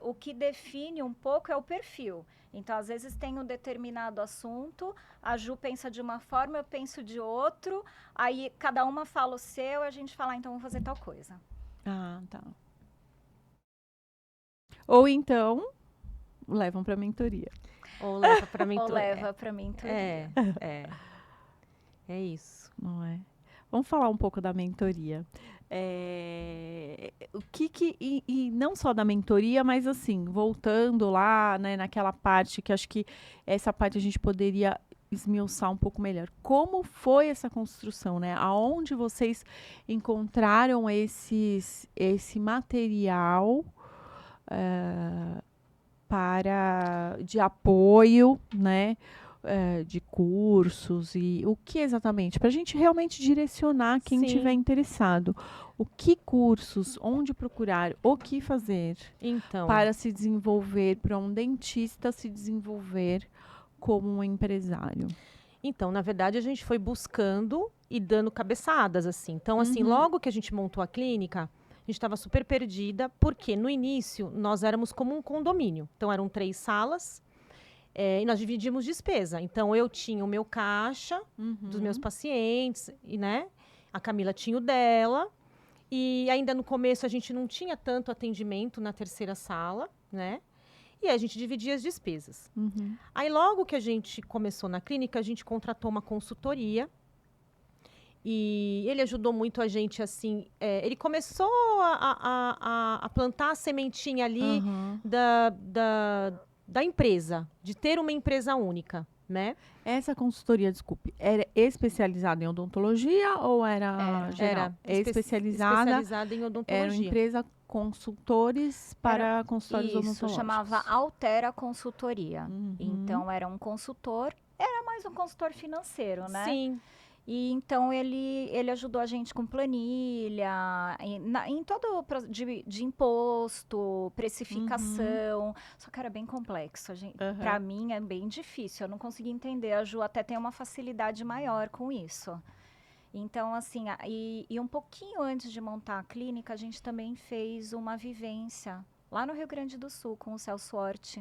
o que define um pouco é o perfil. Então, às vezes tem um determinado assunto, a Ju pensa de uma forma, eu penso de outro, aí cada uma fala o seu, a gente fala, então vamos fazer tal coisa. Ah, tá. Ou então, levam para mentoria. Ou leva pra mentoria. Ou leva para mentoria. É isso. Não é? Vamos falar um pouco da mentoria. O que e não só da mentoria, mas assim, voltando lá, né, naquela parte que acho que essa parte a gente poderia esmiuçar um pouco melhor. Como foi essa construção, né? Aonde vocês encontraram esse material de apoio, né? De cursos e o que exatamente? Para a gente realmente direcionar quem Sim. estiver interessado. O que cursos, onde procurar, o que fazer Então, para se desenvolver, para um dentista se desenvolver como um empresário? Então, na verdade, a gente foi buscando e dando cabeçadas, assim. Então, assim, logo que a gente montou a clínica, a gente estava super perdida, porque no início nós éramos como um condomínio. Então, eram 3 salas e nós dividimos despesa. Então, eu tinha o meu caixa dos meus pacientes, e, né? A Camila tinha o dela. E ainda no começo a gente não tinha tanto atendimento na 3ª sala, né? E aí a gente dividia as despesas. Aí logo que a gente começou na clínica, a gente contratou uma consultoria. E ele ajudou muito a gente, assim, ele começou a plantar a sementinha ali da empresa, de ter uma empresa única, né? Essa consultoria, desculpe, era especializada em odontologia ou era geral? Especializada em odontologia. Era uma empresa consultores para consultórios odontológicos. Isso, chamava Altera Consultoria. Então, era um consultor, era mais um consultor financeiro, né? Sim. E então ele ajudou a gente com planilha, em todo o de imposto, precificação. Só que era bem complexo. Aham. Para mim é bem difícil. Eu não consegui entender. A Ju até tem uma facilidade maior com isso. Então, assim, e um pouquinho antes de montar a clínica, a gente também fez uma vivência lá no Rio Grande do Sul com o Celso Hort,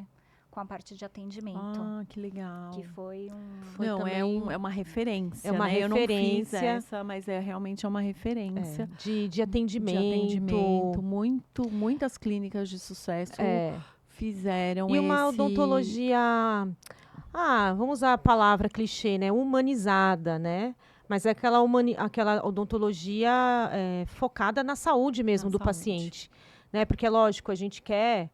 com a parte de atendimento. Ah, que legal. Que foi um. Foi Não, também é uma referência, é uma né? Eu não fiz referência. essa, mas realmente é uma referência de atendimento. Muitas clínicas de sucesso É. fizeram E uma esse... odontologia, vamos usar a palavra clichê, né? Humanizada, né? Mas é aquela odontologia focada na saúde mesmo Na do saúde. paciente. Né? Porque, lógico, a gente quer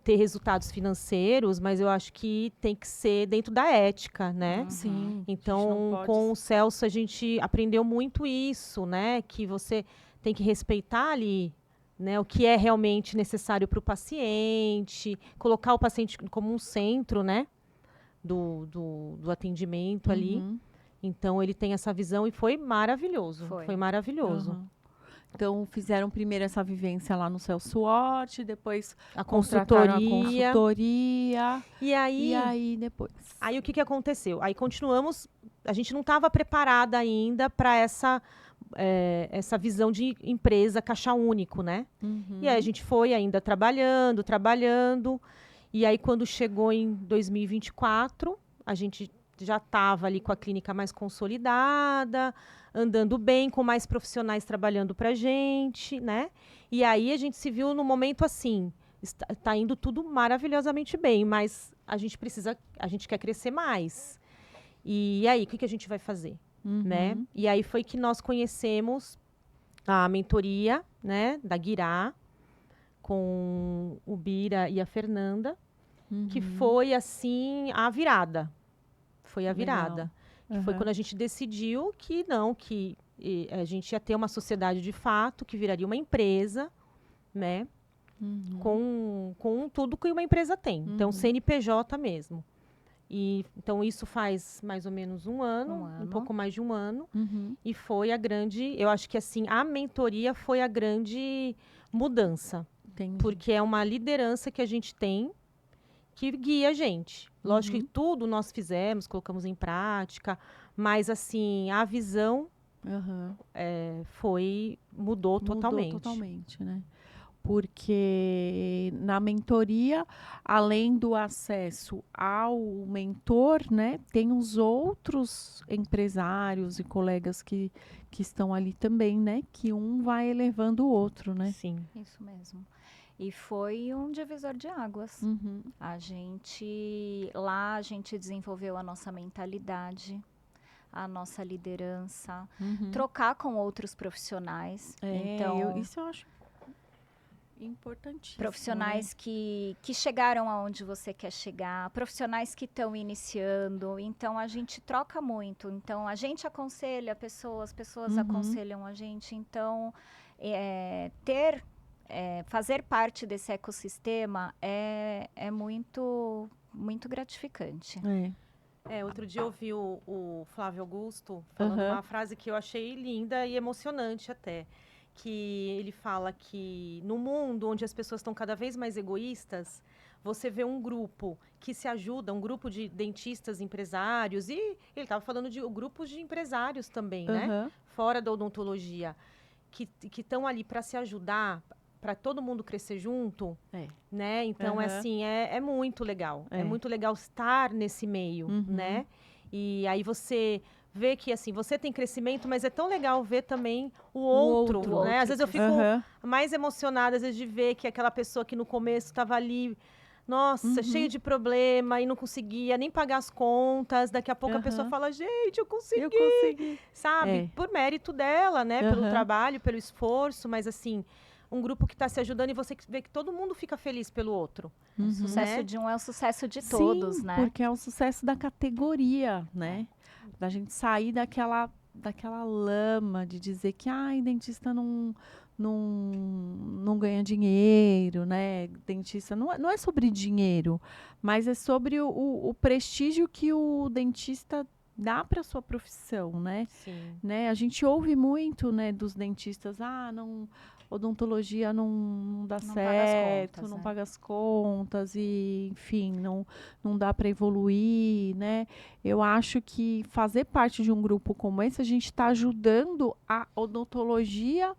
ter resultados financeiros, mas eu acho que tem que ser dentro da ética, né? Sim. a gente não Então, pode- com o Celso, a gente aprendeu muito isso, né? Que você tem que respeitar ali, né? O que é realmente necessário para o paciente, colocar o paciente como um centro, né? Do atendimento ali. Uhum, Então, ele tem essa visão e foi maravilhoso. Foi. Maravilhoso. aham. Então, fizeram primeiro essa vivência lá no Celso Hort, depois A contrataram a consultoria. consultoria. E aí, E aí, depois? Aí o que aconteceu? Aí continuamos, a gente não estava preparada ainda para essa visão de empresa caixa único, né? Uhum. E aí a gente foi ainda trabalhando. E aí quando chegou em 2024, a gente já estava ali com a clínica mais consolidada, andando bem, com mais profissionais trabalhando para a gente, né? E aí a gente se viu no momento assim, está indo tudo maravilhosamente bem, mas a gente quer crescer mais. E aí, o que a gente vai fazer? Uhum. Né? E aí foi que nós conhecemos a mentoria, né, da Guirá, com o Bira e a Fernanda, que foi, assim, a virada. Foi a virada. Que foi Aham. quando a gente decidiu que a gente ia ter uma sociedade de fato, que viraria uma empresa, né? Com tudo que uma empresa tem. Então, CNPJ mesmo. E, então, isso faz mais ou menos um pouco mais de um ano. Uhum. E foi eu acho que assim, a mentoria foi a grande mudança. Entendi. Porque é uma liderança que a gente tem que guia a gente. Lógico que tudo nós fizemos, colocamos em prática, mas assim, a visão Aham. mudou Mudou totalmente. totalmente, né? Porque na mentoria, além do acesso ao mentor, né, tem os outros empresários e colegas que estão ali também, né? Que um vai elevando o outro, né? Sim. Isso mesmo. E foi um divisor de águas. Uhum. Lá a gente desenvolveu a nossa mentalidade, a nossa liderança, trocar com outros profissionais. Então, Isso eu acho importantíssimo. profissionais que chegaram aonde você quer chegar, profissionais que estão iniciando. Então, a gente troca muito. Então, a gente aconselha pessoas, pessoas aconselham a gente. Então, fazer parte desse ecossistema é muito, muito gratificante. Outro dia eu ouvi o Flávio Augusto falando uma frase que eu achei linda e emocionante até. Que ele fala que no mundo onde as pessoas estão cada vez mais egoístas, você vê um grupo que se ajuda, um grupo de dentistas, empresários, e ele estava falando de grupos de empresários também, né? Fora da odontologia, que estão ali para se ajudar, para todo mundo crescer junto, né? Então, assim, é muito legal. É muito legal estar nesse meio, né? E aí você vê que, assim, você tem crescimento, mas é tão legal ver também o outro, né? Às vezes eu fico mais emocionada, às vezes, de ver que aquela pessoa que no começo estava ali, nossa, cheia de problema e não conseguia nem pagar as contas. Daqui a pouco a pessoa fala, gente, eu consegui. Sabe? Por mérito dela, né? Pelo trabalho, pelo esforço, mas assim, um grupo que está se ajudando e você vê que todo mundo fica feliz pelo outro. O sucesso de um é o sucesso de todos, Sim, né? porque é o sucesso da categoria, né? Da gente sair daquela lama de dizer que dentista não ganha dinheiro, né? Dentista não é sobre dinheiro, mas é sobre o prestígio que o dentista dá para sua profissão, né? Sim. A gente ouve muito, né, dos dentistas, odontologia não dá Não paga as certo, contas, não né? paga as contas e, enfim, não dá para evoluir, né? Eu acho que fazer parte de um grupo como esse, a gente está ajudando a odontologia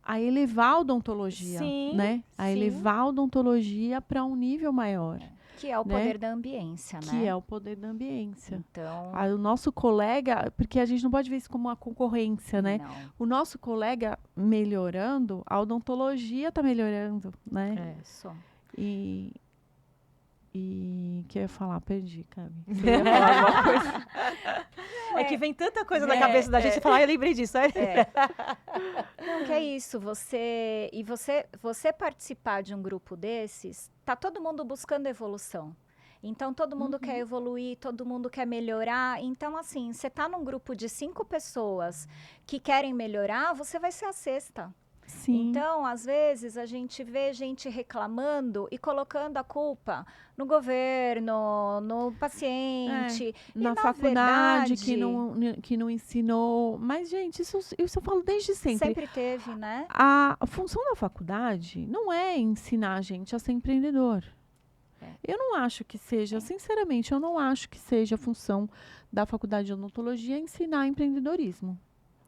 a elevar a odontologia, Sim, né? A sim. elevar a odontologia para um nível maior, Que é o né? poder da ambiência, que né? é o poder da ambiência. Então, O nosso colega, porque a gente não pode ver isso como uma concorrência, né? não. O nosso colega melhorando, a odontologia está melhorando, né? Isso. E que eu ia falar, perdi, Cami. Você ia falar alguma coisa? É que vem tanta coisa na cabeça da gente e falar, eu lembrei disso. Não, que é isso. Você participar de um grupo desses, tá todo mundo buscando evolução. Então, todo mundo quer evoluir, todo mundo quer melhorar. Então, assim, você tá num grupo de 5 pessoas que querem melhorar, você vai ser a sexta. Sim. Então, às vezes, a gente vê gente reclamando e colocando a culpa no governo, no paciente. E, na faculdade que não ensinou. Mas, gente, isso eu falo desde sempre. Sempre teve, né? A função da faculdade não é ensinar a gente a ser empreendedor. Eu não acho que seja, sinceramente, eu não acho que seja a função da faculdade de odontologia ensinar empreendedorismo.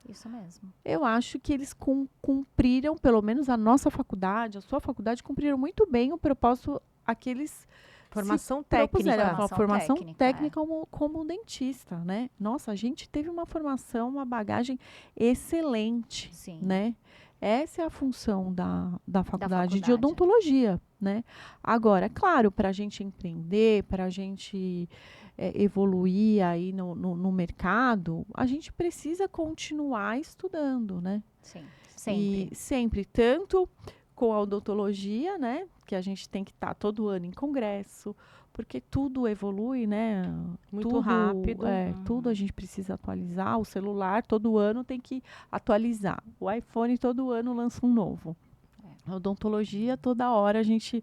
Isso mesmo. Eu acho que eles cumpriram, pelo menos a nossa faculdade, a sua faculdade, cumpriram muito bem o propósito aqueles Formação propuseram, técnica. uma formação Técnica, técnica como dentista, né? Nossa, a gente teve uma formação, uma bagagem excelente, Sim. né? Essa é a função da faculdade de faculdade. odontologia, né? Agora, claro, para a gente empreender, para a gente evoluir aí no mercado, a gente precisa continuar estudando, né? Sim, sempre. E sempre, tanto com a odontologia, né? Que a gente tem que estar todo ano em congresso, porque tudo evolui, né? Muito tudo, rápido. Tudo a gente precisa atualizar. O celular todo ano tem que atualizar. O iPhone todo ano lança um novo. A odontologia, toda hora a gente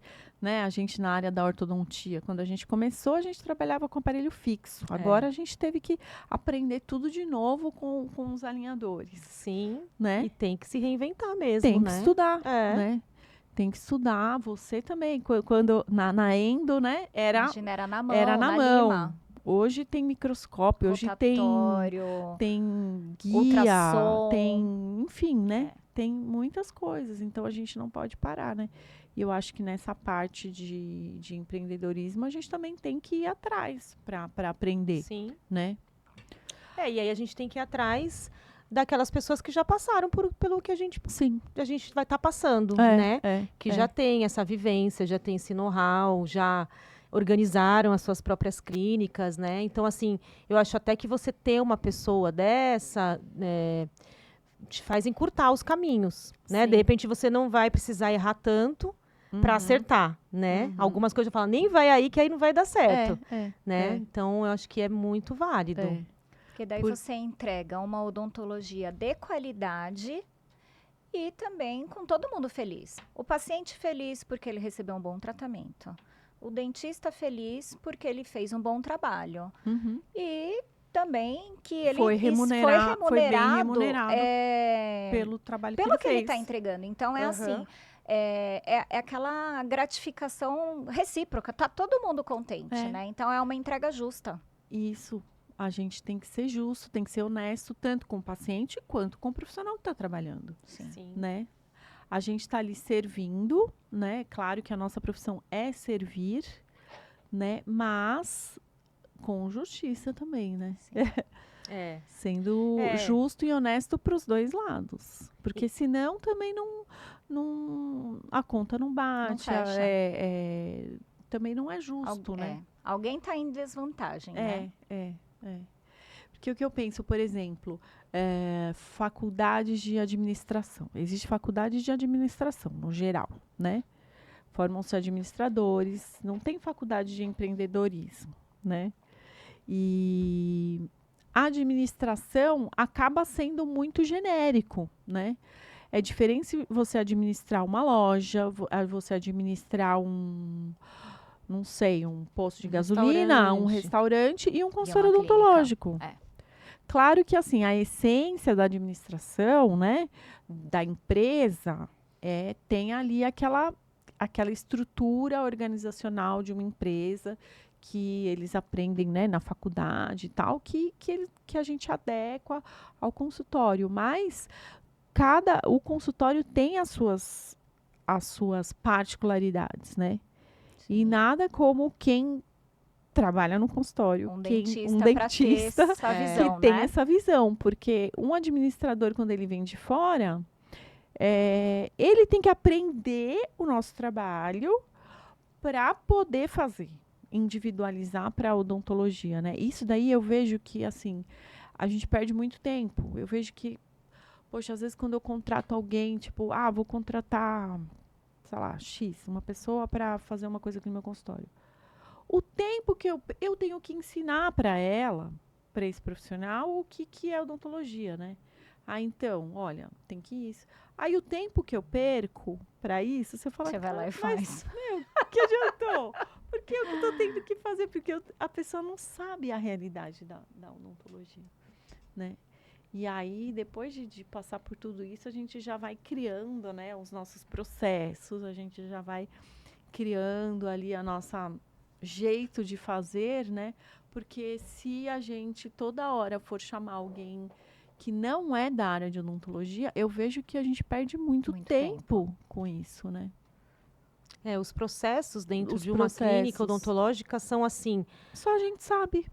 na área da ortodontia, quando a gente começou, a gente trabalhava com aparelho fixo. Agora a gente teve que aprender tudo de novo com os alinhadores. Sim, Né? e tem que se reinventar mesmo, Tem né? que estudar, É. né? Tem que estudar. Você também, quando na endo, né? Imagina, era na mão, era na mão. lima. Hoje tem microscópio, hoje Rotatório. tem guia, ultrassom. tem, enfim, né? Tem muitas coisas, então a gente não pode parar, né? E eu acho que nessa parte de empreendedorismo a gente também tem que ir atrás para aprender, Sim. né? E aí a gente tem que ir atrás daquelas pessoas que já passaram pelo que a gente vai estar passando, né? Que já tem essa vivência, já tem esse know-how, já organizaram as suas próprias clínicas, né? Então, assim, eu acho até que você ter uma pessoa dessa te faz encurtar os caminhos, né? Sim. De repente você não vai precisar errar tanto para acertar, né? Algumas coisas eu falo, nem vai aí que aí não vai dar certo, né? Então, eu acho que é muito válido. Porque daí você entrega uma odontologia de qualidade e também com todo mundo feliz. O paciente feliz porque ele recebeu um bom tratamento. O dentista feliz porque ele fez um bom trabalho. E também que ele foi bem remunerado é, pelo trabalho pelo que ele está fez. entregando. Então, é assim, é aquela gratificação recíproca. Tá todo mundo contente, né? Então, é uma entrega justa. Isso. A gente tem que ser justo, tem que ser honesto, tanto com o paciente quanto com o profissional que está trabalhando. Sim. Né? A gente está ali servindo, né? Claro que a nossa profissão é servir, né? Mas com justiça também, né? Sendo justo e honesto para os dois lados. Porque senão também a conta não bate. Não fecha. Também não é justo, né? Alguém está em desvantagem, né? Porque o que eu penso, por exemplo, faculdades de administração. Existe faculdade de administração, no geral, né? Formam-se administradores, não tem faculdade de empreendedorismo, né? E a administração acaba sendo muito genérico, né? É diferente você administrar uma loja, você administrar não sei, um posto de gasolina, um restaurante e um consultório clínica. odontológico. É. Claro que, assim, a essência da administração, né, da empresa, tem ali aquela estrutura organizacional de uma empresa que eles aprendem, né, na faculdade e tal, que a gente adequa ao consultório. Mas o consultório tem as suas particularidades, né? E nada como quem trabalha no consultório, Um quem, dentista, um pra ter dentista essa visão, que tem né? essa visão, porque um administrador, quando ele vem de fora, ele tem que aprender o nosso trabalho para poder fazer, individualizar para a odontologia, né? Isso daí eu vejo que, assim, a gente perde muito tempo. Eu vejo que, poxa, às vezes quando eu contrato alguém, tipo, vou contratar, sei lá, uma pessoa para fazer uma coisa aqui no meu consultório. O tempo que eu tenho que ensinar para ela, para esse profissional, o que é odontologia, né? Então, olha, tem que isso. Aí o tempo que eu perco para isso, você fala, Você vai lá e mas, faz. que adiantou? Porque eu que estou tendo que fazer, porque a pessoa não sabe a realidade da odontologia, né? E aí, depois de passar por tudo isso, a gente já vai criando, né, os nossos processos, a gente já vai criando ali a nossa jeito de fazer, né? Porque se a gente toda hora for chamar alguém que não é da área de odontologia, eu vejo que a gente perde muito tempo com isso, né? Os processos dentro Os de uma processos. clínica odontológica são assim, Só a gente sabe.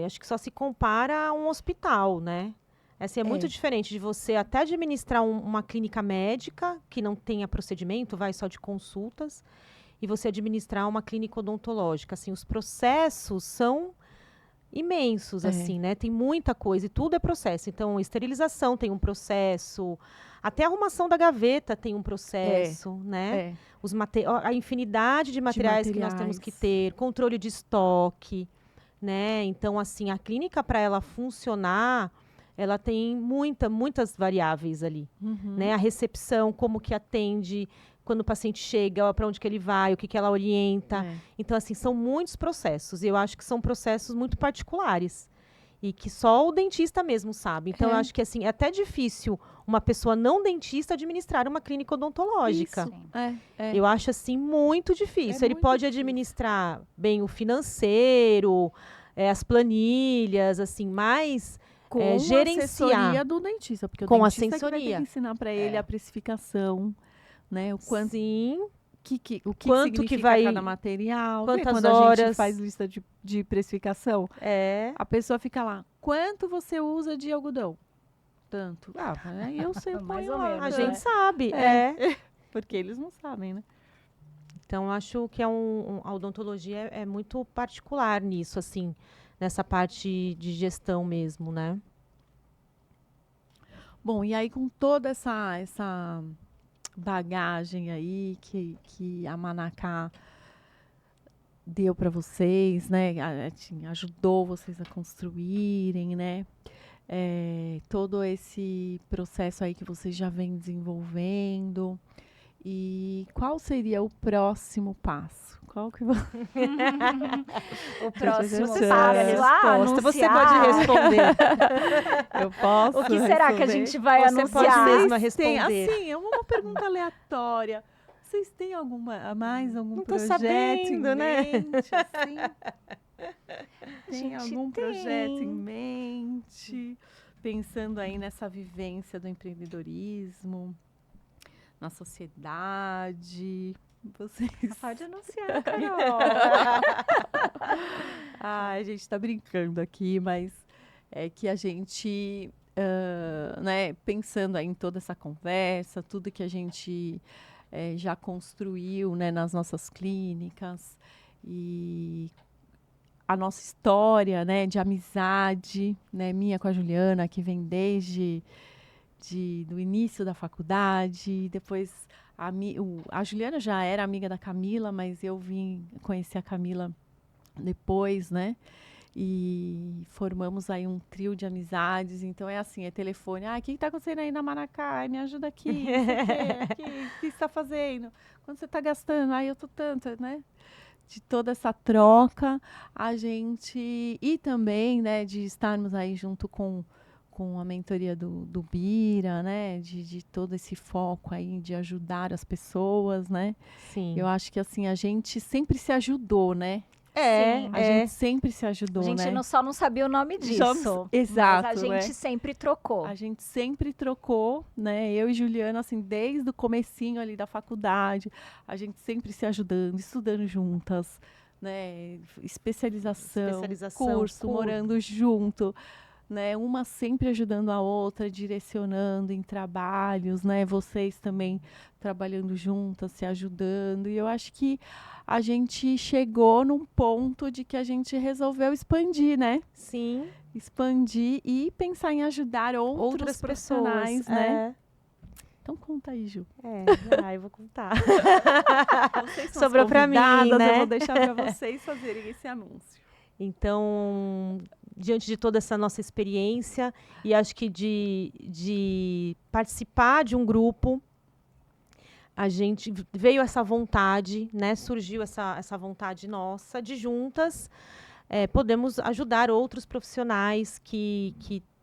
acho que só se compara a um hospital, né? Assim, é muito diferente de você até administrar uma clínica médica, que não tenha procedimento, vai só de consultas, e você administrar uma clínica odontológica. Assim, os processos são imensos, assim, né? Tem muita coisa e tudo é processo. Então, esterilização tem um processo, até a arrumação da gaveta tem um processo, né? A infinidade de materiais que nós temos que ter, controle de estoque, né? Então, assim, a clínica, para ela funcionar, ela tem muitas variáveis ali, né? A recepção, como que atende, quando o paciente chega, para onde que ele vai, o que que ela orienta. Então, assim, são muitos processos. E eu acho que são processos muito particulares. E que só o dentista mesmo sabe. Então, eu acho que, assim, é até difícil uma pessoa não dentista administrar uma clínica odontológica. Eu acho, assim, muito difícil. Ele pode administrar bem o financeiro, as planilhas, assim, mas... Com gerenciar. assessoria do dentista, porque o com dentista assessoria. que vai ter que ensinar para ele a precificação, né? O quanto, Sim. o que Quanto significa que vai, cada material. quantas quando horas. a gente faz lista de precificação, a pessoa fica lá, quanto você usa de algodão? Tanto. Aí eu sei Mais ou lá, menos, A né? gente sabe, porque eles não sabem, né? Então, acho que a odontologia é muito particular nisso, assim, nessa parte de gestão mesmo, né? Bom, e aí com toda essa bagagem aí que a Manacá deu para vocês, né? Ajudou vocês a construírem, né? Todo esse processo aí que vocês já vêm desenvolvendo. E qual seria o próximo passo? Qual que O próximo Você passo, sabe a resposta. Você pode anunciar. responder. eu posso O que será que a responder? gente vai Você pode anunciar? mesmo Vocês têm, responder. assim, é uma pergunta aleatória. Vocês têm mais algum Não tô projeto sabendo, em né? mente, assim? Tem gente algum tem. projeto em mente? Pensando aí nessa vivência do empreendedorismo, na sociedade. Vocês... Pode anunciar, Carol. A gente está brincando aqui, mas é que a gente, né, pensando aí em toda essa conversa, tudo que a gente já construiu, né, nas nossas clínicas e a nossa história, né, de amizade, né, minha com a Juliana, que vem desde do início da faculdade, depois a Juliana já era amiga da Camila, mas eu vim conhecer a Camila depois, né? E formamos aí um trio de amizades. Então, é assim, é telefone. O que está acontecendo aí na Manacá? Me ajuda aqui. O que você está fazendo? Quando você está gastando? Eu tô tanto, né? de toda essa troca, a gente e também, né, de estarmos aí junto com a mentoria do Bira, né, de todo esse foco aí de ajudar as pessoas, né? Sim. Eu acho que assim a gente sempre se ajudou, né? Sim. A gente sempre se ajudou, A gente né? só não sabia o nome Já disso. não- Exato, Mas a gente né? sempre trocou. A gente sempre trocou, né? Eu e Juliana, assim, desde o comecinho ali da faculdade, a gente sempre se ajudando, estudando juntas, né? Especialização, curso, morando junto, né? Uma sempre ajudando a outra, direcionando em trabalhos, né? Vocês também trabalhando juntas, se ajudando. E eu acho que a gente chegou num ponto de que a gente resolveu expandir, né? Sim. Expandir e pensar em ajudar outros profissionais, pessoas, né? Então conta aí, Ju. Eu vou contar. Vocês são Sobrou as pra mim, convidadas, né? Eu vou deixar para vocês fazerem esse anúncio. Então, diante de toda essa nossa experiência e acho que de participar de um grupo, a gente veio essa vontade, né? Surgiu essa vontade nossa de juntas podemos ajudar outros profissionais que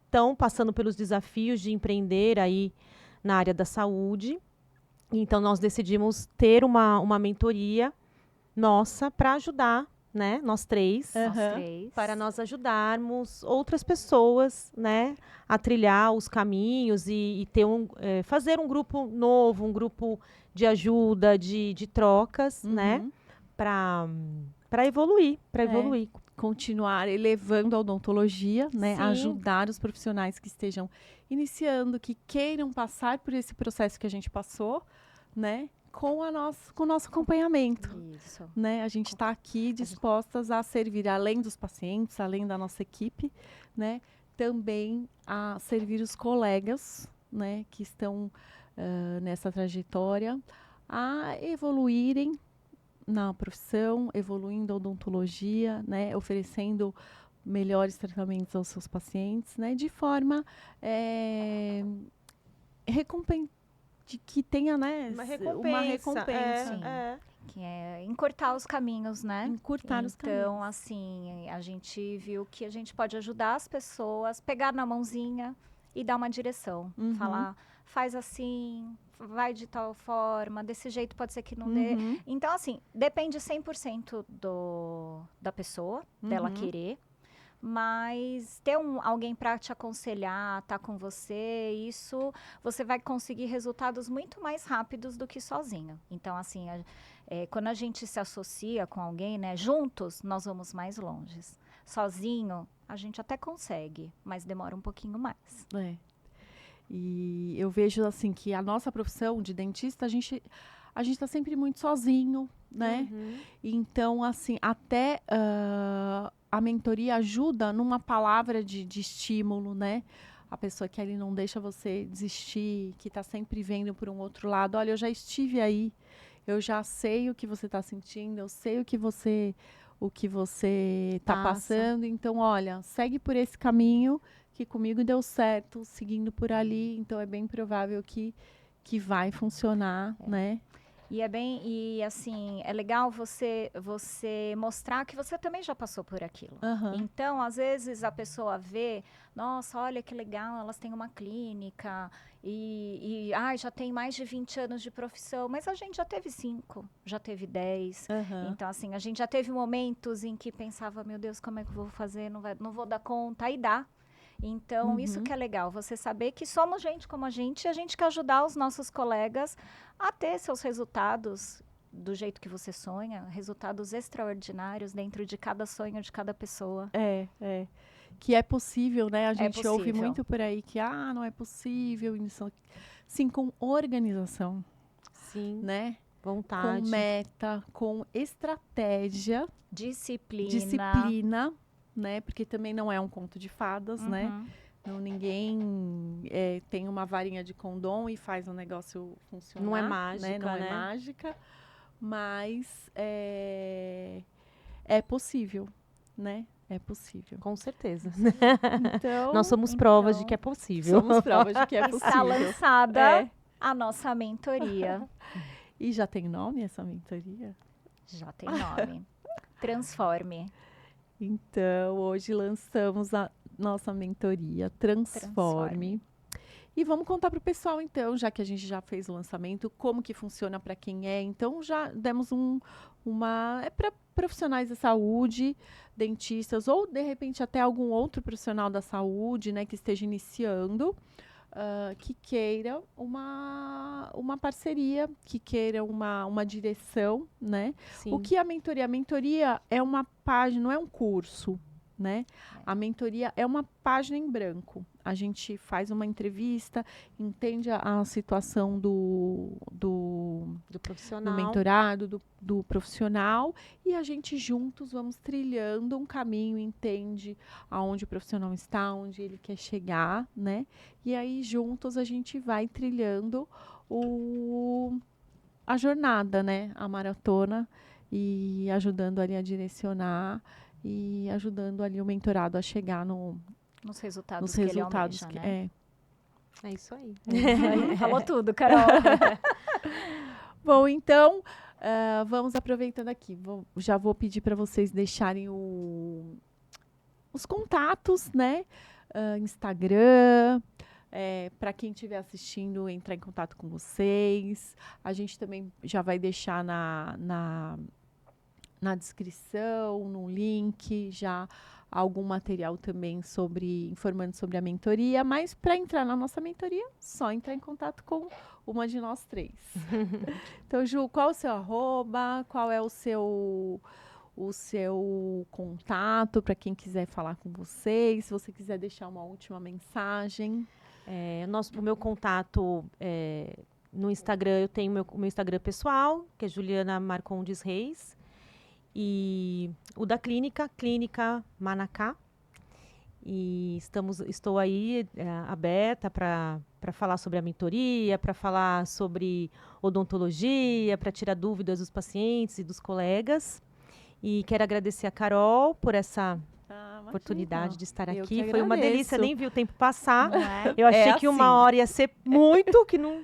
estão passando pelos desafios de empreender aí na área da saúde. Então, nós decidimos ter uma mentoria nossa para ajudar, né? Nós três. Nós três. Para nós ajudarmos outras pessoas, né, a trilhar os caminhos e ter fazer um grupo novo, um grupo de ajuda, de trocas, né, para evoluir, Continuar elevando a odontologia, né, Sim. ajudar os profissionais que estejam iniciando, que queiram passar por esse processo que a gente passou, né, com o nosso acompanhamento. Isso. Né? A gente está aqui dispostas a servir, além dos pacientes, além da nossa equipe, né? Também a servir os colegas, né? Que estão nessa trajetória, a evoluírem na profissão, evoluindo a odontologia, né? Oferecendo melhores tratamentos aos seus pacientes, né? De forma de que tenha, né, uma recompensa. Que é encurtar os caminhos, né? Encurtar os caminhos. Então, assim, a gente viu que a gente pode ajudar as pessoas, pegar na mãozinha e dar uma direção. Falar, faz assim, vai de tal forma, desse jeito pode ser que não dê. Então, assim, depende 100% da pessoa, dela querer. Mas ter alguém para te aconselhar, tá com você, isso você vai conseguir resultados muito mais rápidos do que sozinho. Então, assim, quando a gente se associa com alguém, né, juntos, nós vamos mais longe. Sozinho, a gente até consegue, mas demora um pouquinho mais. E eu vejo, assim, que a nossa profissão de dentista, a gente está sempre muito sozinho, né? Então, assim, até a mentoria ajuda numa palavra de estímulo, né? A pessoa que ali não deixa você desistir, que está sempre vendo por um outro lado. Olha, eu já estive aí, eu já sei o que você está sentindo, eu sei o que você está passando. Então, olha, segue por esse caminho que comigo deu certo, seguindo por ali. Então, é bem provável que vai funcionar, né? E assim, é legal você mostrar que você também já passou por aquilo. Então, às vezes a pessoa vê, nossa, olha que legal, elas têm uma clínica e já tem mais de 20 anos de profissão, mas a gente já teve 5, já teve 10. Então, assim, a gente já teve momentos em que pensava, meu Deus, como é que eu vou fazer? Não vou dar conta, aí dá. Então, isso que é legal, você saber que somos gente como a gente quer ajudar os nossos colegas a ter seus resultados do jeito que você sonha, resultados extraordinários dentro de cada sonho de cada pessoa. Que é possível, né? A gente ouve possível. muito por aí que, não é possível. Sim, com organização. Sim, né? Vontade. Com meta, com estratégia. Disciplina. Né? Porque também não é um conto de fadas, né? Não, ninguém tem uma varinha de condom e faz o negócio funcionar. Não é mágica, né? Não é mágica, mas é possível, né? É possível. Com certeza. Então, nós somos provas de que é possível. Somos provas de que é possível. Está lançada a nossa mentoria. E já tem nome essa mentoria? Já tem nome. Transforme. Então, hoje lançamos a nossa mentoria Transforme. E vamos contar para o pessoal, então, já que a gente já fez o lançamento, como que funciona para quem é. Então, já demos é para profissionais da saúde, dentistas, ou, de repente, até algum outro profissional da saúde, né, que esteja iniciando, que queira uma parceria, que queira uma direção, né? Sim. O que é a mentoria? A mentoria é uma página, não é um curso, né? A mentoria é uma página em branco. A gente faz uma entrevista, entende a situação do profissional. mentorado, do profissional, e a gente juntos vamos trilhando um caminho, entende aonde o profissional está, onde ele quer chegar, né? E aí juntos a gente vai trilhando a jornada, né? A maratona, e ajudando ali a direcionar e ajudando ali o mentorado a chegar Nos resultados nos que resultados ele almeja, né? É isso aí. Falou tudo, Carol. Bom, então, vamos aproveitando aqui. Já vou pedir para vocês deixarem os contatos, né? Instagram, para quem estiver assistindo, entrar em contato com vocês. A gente também já vai deixar na descrição, no link, já algum material também informando sobre a mentoria, mas para entrar na nossa mentoria, só entrar em contato com uma de nós três. Então, Ju, qual é o seu arroba? Qual é o seu contato para quem quiser falar com vocês? Se você quiser deixar uma última mensagem. O meu contato no Instagram, eu tenho o meu Instagram pessoal, que é Juliana Marcondes Reis. E o da Clínica Manacá. E estou aí aberta para falar sobre a mentoria, para falar sobre odontologia, para tirar dúvidas dos pacientes e dos colegas. E quero agradecer a Carol por essa oportunidade de estar aqui. Foi uma delícia, nem vi o tempo passar. Eu achei que assim. 1 hora ia ser muito, que não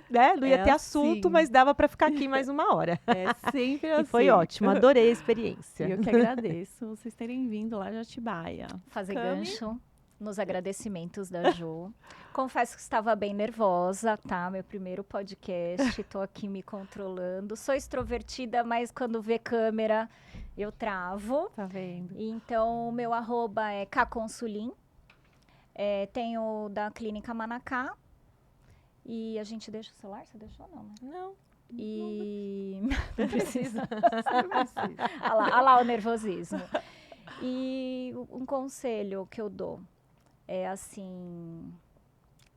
ia ter assunto, assim. mas dava para ficar aqui mais 1 hora. É sempre assim. E foi ótimo, adorei a experiência. Eu que agradeço vocês terem vindo lá de Atibaia. Fazer gancho nos agradecimentos da Ju. Confesso que estava bem nervosa, tá? Meu primeiro podcast, tô aqui me controlando. Sou extrovertida, mas quando vê câmera, eu travo. Tá vendo? Então, o meu arroba é kconsulim. Tenho da Clínica Manacá. E a gente deixa o celular? Você deixou ou não, né? Não. E... Não precisa. Não precisa. Olha lá o nervosismo. E um conselho que eu dou é assim,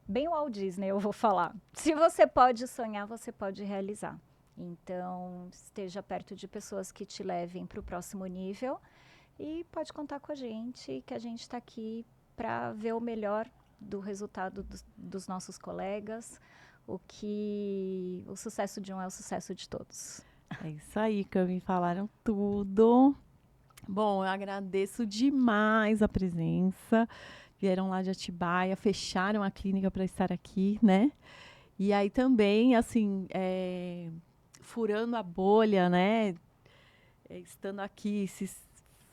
bem Walt Disney eu vou falar. Se você pode sonhar, você pode realizar. Então, esteja perto de pessoas que te levem para o próximo nível e pode contar com a gente, que a gente está aqui para ver o melhor do resultado dos nossos colegas. O sucesso de um é o sucesso de todos. É isso aí, Cami, falaram tudo. Bom, eu agradeço demais a presença. Vieram lá de Atibaia, fecharam a clínica para estar aqui, né? E aí também, assim, furando a bolha, né? Estando aqui,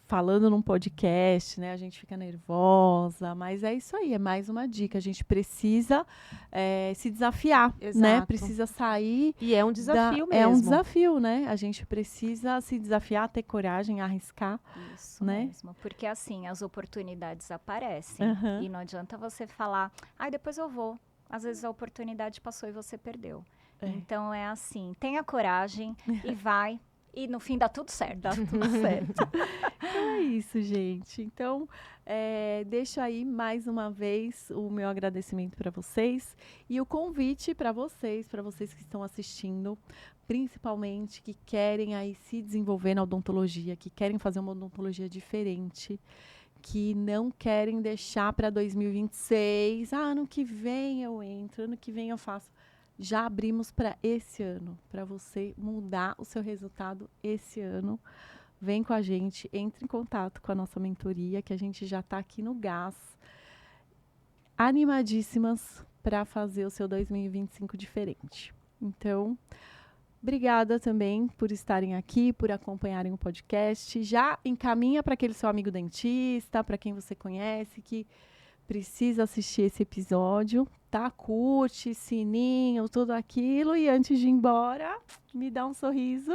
falando num podcast, né? A gente fica nervosa, mas é isso aí, é mais uma dica. A gente precisa se desafiar, né? Exato. Precisa sair. E é um desafio mesmo. É um desafio, né? A gente precisa se desafiar, ter coragem, arriscar. Isso né? mesmo, porque assim, as oportunidades aparecem Uhum. e não adianta você falar, depois eu vou. Às vezes a oportunidade passou e você perdeu. Então é assim, tenha coragem e vai. E no fim dá tudo certo. Dá tudo certo. Então é isso, gente. Então, deixo aí mais uma vez o meu agradecimento para vocês e o convite para vocês que estão assistindo, principalmente que querem aí se desenvolver na odontologia, que querem fazer uma odontologia diferente, que não querem deixar para 2026. Ano que vem eu entro, ano que vem eu faço. Já abrimos para esse ano, para você mudar o seu resultado esse ano. Vem com a gente, entre em contato com a nossa mentoria, que a gente já está aqui no gás. Animadíssimas para fazer o seu 2025 diferente. Então, Obrigada também por estarem aqui, por acompanharem o podcast. Já encaminha para aquele seu amigo dentista, para quem você conhece, que precisa assistir esse episódio, tá? Curte, sininho, tudo aquilo. E antes de ir embora, me dá um sorriso.